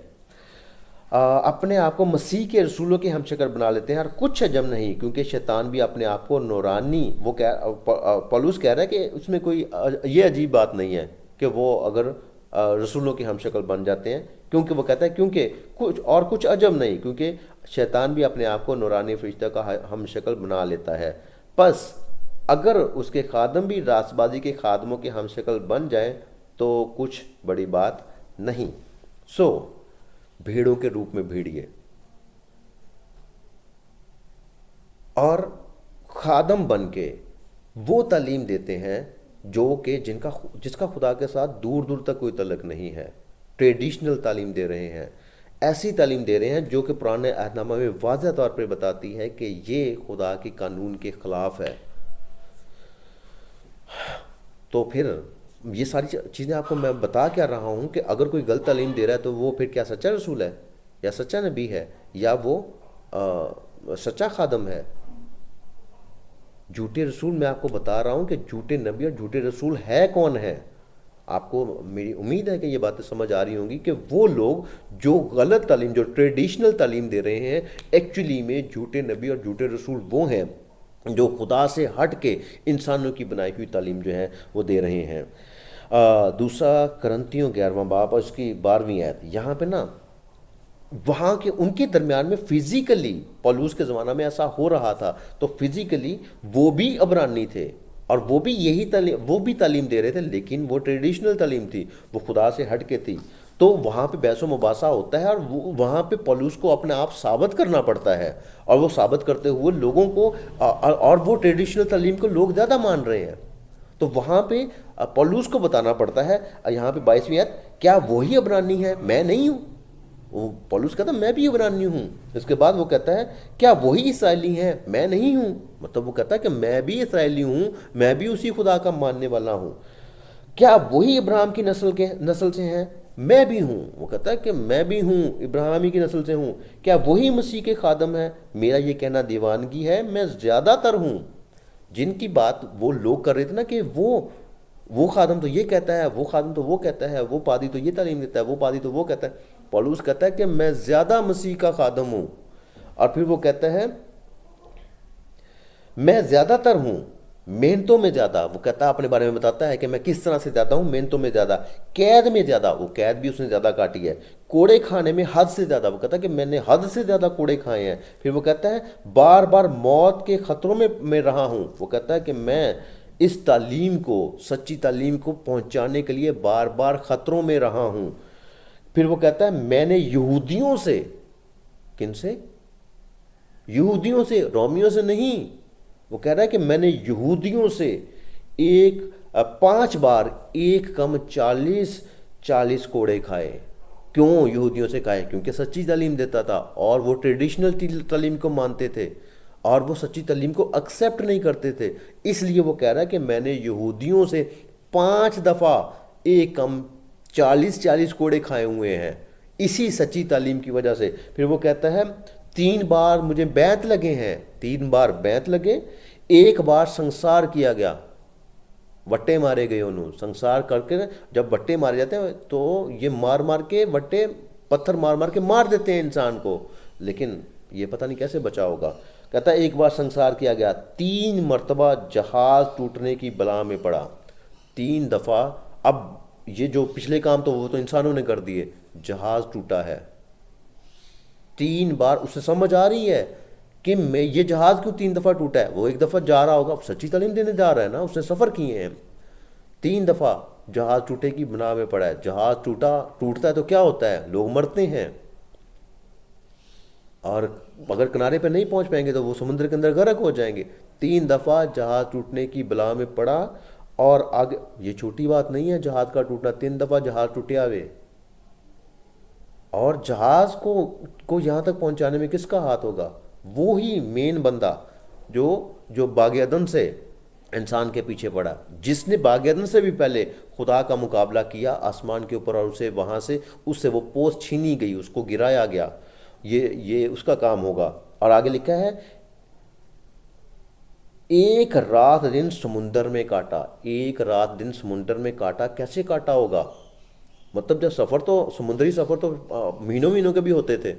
اپنے آپ کو مسیح کے رسولوں کے ہم شکل بنا لیتے ہیں، اور کچھ عجب نہیں کیونکہ شیطان بھی اپنے آپ کو نورانی، وہ پولس کہہ رہا ہے کہ اس میں کوئی یہ عجیب بات نہیں ہے کہ وہ اگر رسولوں کے ہم شکل بن جاتے ہیں، کیونکہ وہ کہتا ہے کیونکہ کچھ عجب نہیں، کیونکہ شیطان بھی اپنے آپ کو نورانی فرشتہ کا ہم شکل بنا لیتا ہے۔ پس اگر اس کے خادم بھی راست بازی کے خادموں کے ہم شکل بن جائیں تو کچھ بڑی بات نہیں۔ سو بھیڑوں کے روپ میں بھیڑیے اور خادم بن کے وہ تعلیم دیتے ہیں جو کہ جس کا خدا کے ساتھ دور دور تک کوئی تعلق نہیں ہے، ٹریڈیشنل تعلیم دے رہے ہیں، ایسی تعلیم دے رہے ہیں جو کہ پرانے عہد نامہ میں واضح طور پر بتاتی ہے کہ یہ خدا کے قانون کے خلاف ہے۔ تو پھر یہ ساری چیزیں آپ کو میں بتا کیا رہا ہوں کہ اگر کوئی غلط تعلیم دے رہا ہے تو وہ پھر کیا سچا رسول ہے یا سچا نبی ہے یا وہ سچا خادم ہے؟ جھوٹے رسول، میں آپ کو بتا رہا ہوں کہ جھوٹے نبی اور جھوٹے رسول ہے کون ہے۔ آپ کو میری امید ہے کہ یہ باتیں سمجھ آ رہی ہوں گی کہ وہ لوگ جو غلط تعلیم، جو ٹریڈیشنل تعلیم دے رہے ہیں، ایکچولی میں جھوٹے نبی اور جھوٹے رسول وہ ہیں جو خدا سے ہٹ کے انسانوں کی بنائی ہوئی تعلیم جو ہے وہ دے رہے ہیں۔ دوسرا کرنتیوں 11واں باب اور اس کی 12ویں آیت، یہاں پہ نا وہاں کے ان کے درمیان میں فزیکلی پولوس کے زمانہ میں ایسا ہو رہا تھا، تو فزیکلی وہ بھی عبرانی تھے اور وہ بھی یہی تعلیم، وہ بھی تعلیم دے رہے تھے، لیکن وہ ٹریڈیشنل تعلیم تھی، وہ خدا سے ہٹ کے تھی۔ تو وہاں پہ بحث و مباحثہ ہوتا ہے اور وہاں پہ پولوس کو اپنے آپ ثابت کرنا پڑتا ہے، اور وہ ثابت کرتے ہوئے لوگوں کو، اور وہ ٹریڈیشنل تعلیم کو لوگ زیادہ مان رہے ہیں، تو وہاں پہ پولوس کو بتانا پڑتا ہے۔ یہاں پہ 22ویں آیت، کیا وہی عبرانی ہے؟ میں نہیں ہوں۔ وہ پولوس کہتا ہے میں بھی عبرانی ہوں۔ اس کے بعد وہ کہتا ہے کیا وہی اسرائیلی ہیں؟ میں نہیں ہوں۔ مطلب وہ کہتا ہے کہ میں بھی اسرائیلی ہوں، میں بھی اسی خدا کا ماننے والا ہوں۔ کیا وہی ابراہیم کی نسل سے ہیں؟ میں بھی ہوں۔ وہ کہتا ہے کہ میں بھی ہوں، ابراہیمی کی نسل سے ہوں۔ کیا وہی مسیح کے خادم ہیں؟ میرا یہ کہنا دیوانگی ہے، میں زیادہ تر ہوں۔ جن کی بات وہ لوگ کر رہے تھے نا کہ وہ خادم تو یہ کہتا ہے، وہ خادم تو وہ کہتا ہے، وہ پادری تو یہ تعلیم دیتا ہے، وہ پادری تو وہ کہتا ہے، پولوس کہتا ہے کہ میں زیادہ مسیح کا خادم ہوں۔ اور پھر وہ کہتا ہے میں زیادہ تر ہوں، محنتوں میں زیادہ۔ وہ کہتا ہے اپنے بارے میں بتاتا ہے کہ میں کس طرح سے زیادہ ہوں، محنتوں میں زیادہ، قید میں زیادہ، وہ قید بھی اس نے زیادہ کاٹی ہے، کوڑے کھانے میں حد سے زیادہ، وہ کہتا ہے کہ میں نے حد سے زیادہ کوڑے کھائے ہیں۔ پھر وہ کہتا ہے بار بار موت کے خطروں میں رہا ہوں۔ وہ کہتا ہے کہ میں اس تعلیم کو، سچی تعلیم کو پہنچانے کے لیے بار بار خطروں میں رہا ہوں۔ پھر وہ کہتا ہے میں نے یہودیوں سے، کن سے؟ یہودیوں سے، رومیوں سے نہیں۔ وہ کہہ رہا ہے کہ میں نے یہودیوں سے 5 بار ایک کم 40 کوڑے کھائے۔ کیوں یہودیوں سے کھائے؟ کیونکہ سچی تعلیم دیتا تھا اور وہ ٹریڈیشنل تعلیم کو مانتے تھے اور وہ سچی تعلیم کو ایکسیپٹ نہیں کرتے تھے، اس لیے وہ کہہ رہا ہے کہ میں نے یہودیوں سے 5 دفعہ ایک کم 40 کوڑے کھائے ہوئے ہیں، اسی سچی تعلیم کی وجہ سے۔ پھر وہ کہتا ہے 3 بار مجھے بیعت لگے ہیں، 3 بار بیعت لگے، 1 بار سنسار کیا گیا، وٹے مارے گئے انہوں، سنسار کر کے جب وٹے مارے جاتے ہیں تو یہ مار کے وٹے، پتھر مار کے مار دیتے ہیں انسان کو، لیکن یہ پتہ نہیں کیسے بچا ہوگا۔ کہتا ہے 1 بار سنسار کیا گیا، 3 مرتبہ جہاز ٹوٹنے کی بلا میں پڑا، 3 دفعہ۔ اب یہ جو پچھلے کام تو وہ تو انسانوں نے کر دیے، جہاز ٹوٹا ہے 3 بار۔ اسے سمجھ آ رہی ہے کہ میں یہ جہاز کیوں 3 دفعہ ٹوٹا ہے؟ وہ 1 دفعہ جا رہا ہوگا، سچی تعلیم دینے جا رہا ہے نا، اس نے سفر کیے ہیں۔ 3 دفعہ جہاز ٹوٹے کی بنا میں پڑا ہے۔ جہاز ٹوٹتا ہے تو کیا ہوتا ہے؟ لوگ مرتے ہیں، اور اگر کنارے پہ نہیں پہنچ پائیں گے تو وہ سمندر کے اندر غرق ہو جائیں گے۔ 3 دفعہ جہاز ٹوٹنے کی بلا میں پڑا، اور آگے یہ چھوٹی بات نہیں ہے جہاز کا ٹوٹنا، 3 دفعہ جہاز ٹوٹیا ہوئے، اور جہاز کو یہاں تک پہنچانے میں کس کا ہاتھ ہوگا؟ وہی مین بندہ جو باغ عدن سے انسان کے پیچھے پڑا، جس نے باغ عدن سے بھی پہلے خدا کا مقابلہ کیا آسمان کے اوپر، اور اسے وہاں سے اس سے وہ پوست چھینی گئی، اس کو گرایا گیا۔ یہ اس کا کام ہوگا۔ اور آگے لکھا ہے 1 رات دن سمندر میں کاٹا، 1 رات دن سمندر میں کاٹا۔ کیسے کاٹا ہوگا؟ مطلب جب سفر تو سمندری سفر تو مہینوں کے بھی ہوتے تھے،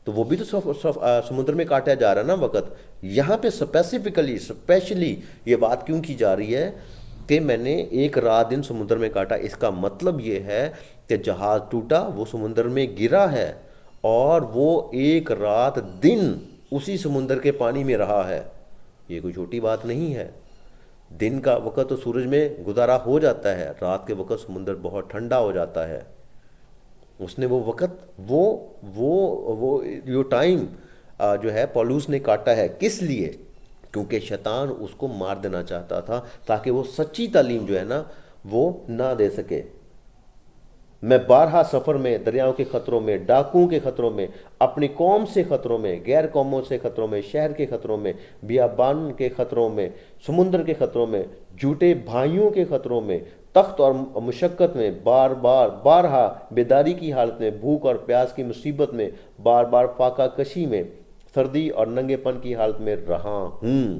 تو وہ بھی تو سمندر میں کاٹا جا رہا ہے نا وقت۔ یہاں پہ اسپیشلی یہ بات کیوں کی جا رہی ہے کہ میں نے 1 رات دن سمندر میں کاٹا؟ اس کا مطلب یہ ہے کہ جہاز ٹوٹا، وہ سمندر میں گرا ہے، اور وہ 1 رات دن اسی سمندر کے پانی میں رہا ہے۔ یہ کوئی چھوٹی بات نہیں ہے۔ دن کا وقت تو سورج میں گزارا ہو جاتا ہے، رات کے وقت سمندر بہت ٹھنڈا ہو جاتا ہے۔ اس نے وہ وقت وہ ٹائم جو ہے پولوس نے کاٹا ہے، کس لیے؟ کیونکہ شیطان اس کو مار دینا چاہتا تھا تاکہ وہ سچی تعلیم جو ہے نا وہ نہ دے سکے۔ میں بارہا سفر میں، دریاؤں کے خطروں میں، ڈاکوؤں کے خطروں میں، اپنی قوم سے خطروں میں، غیر قوموں سے خطروں میں، شہر کے خطروں میں، بیابان کے خطروں میں، سمندر کے خطروں میں، جھوٹے بھائیوں کے خطروں میں، تخت اور مشقت میں، بارہا بیداری کی حالت میں، بھوک اور پیاس کی مصیبت میں، بار بار فاقہ کشی میں، سردی اور ننگے پن کی حالت میں رہا ہوں۔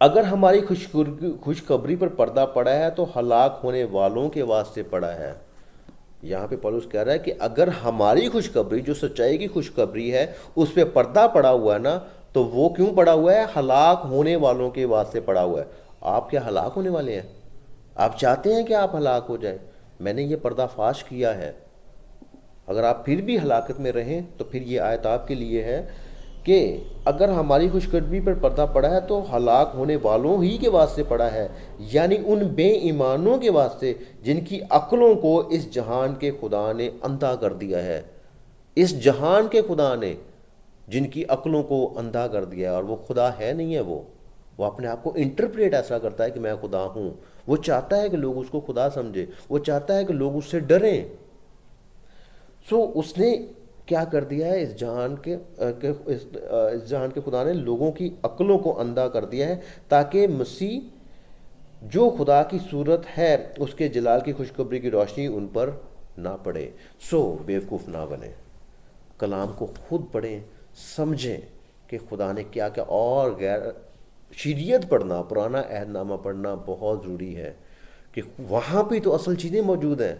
اگر ہماری خوشخبری پر پردہ پڑا ہے تو ہلاک ہونے والوں کے واسطے پڑا ہے. یہاں پہ پولس کہہ رہا ہے کہ اگر ہماری خوشخبری جو سچائی کی خوشخبری ہے اس پہ پردہ پڑا ہوا ہے نا، تو وہ کیوں پڑا ہوا ہے؟ ہلاک ہونے والوں کے واسطے پڑا ہوا ہے. آپ کیا ہلاک ہونے والے ہیں؟ آپ چاہتے ہیں کہ آپ ہلاک ہو جائیں؟ میں نے یہ پردہ فاش کیا ہے. اگر آپ پھر بھی ہلاکت میں رہیں تو پھر یہ آیت آپ کے لیے ہے کہ اگر ہماری خوشخبری پر پردہ پڑا ہے تو ہلاک ہونے والوں ہی کے واسطے پڑا ہے، یعنی ان بے ایمانوں کے واسطے جن کی عقلوں کو اس جہان کے خدا نے اندھا کر دیا ہے. اس جہان کے خدا نے جن کی عقلوں کو اندھا کر دیا ہے، اور وہ خدا ہے نہیں ہے. وہ اپنے آپ کو انٹرپریٹ ایسا کرتا ہے کہ میں خدا ہوں. وہ چاہتا ہے کہ لوگ اس کو خدا سمجھے، وہ چاہتا ہے کہ لوگ اس سے ڈریں. اس نے کیا کر دیا ہے؟ اس جہان کے خدا نے لوگوں کی عقلوں کو اندھا کر دیا ہے تاکہ مسیح جو خدا کی صورت ہے اس کے جلال کی خوشخبری کی روشنی ان پر نہ پڑے. بیوقوف نہ بنیں، کلام کو خود پڑھیں، سمجھیں کہ خدا نے کیا کیا. اور شریعت پڑھنا، پرانا عہد نامہ پڑھنا بہت ضروری ہے کہ وہاں پہ تو اصل چیزیں موجود ہیں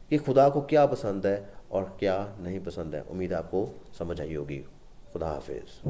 کہ خدا کو کیا پسند ہے اور کیا نہیں پسند ہے. امید آپ کو سمجھ آئی ہوگی. خدا حافظ.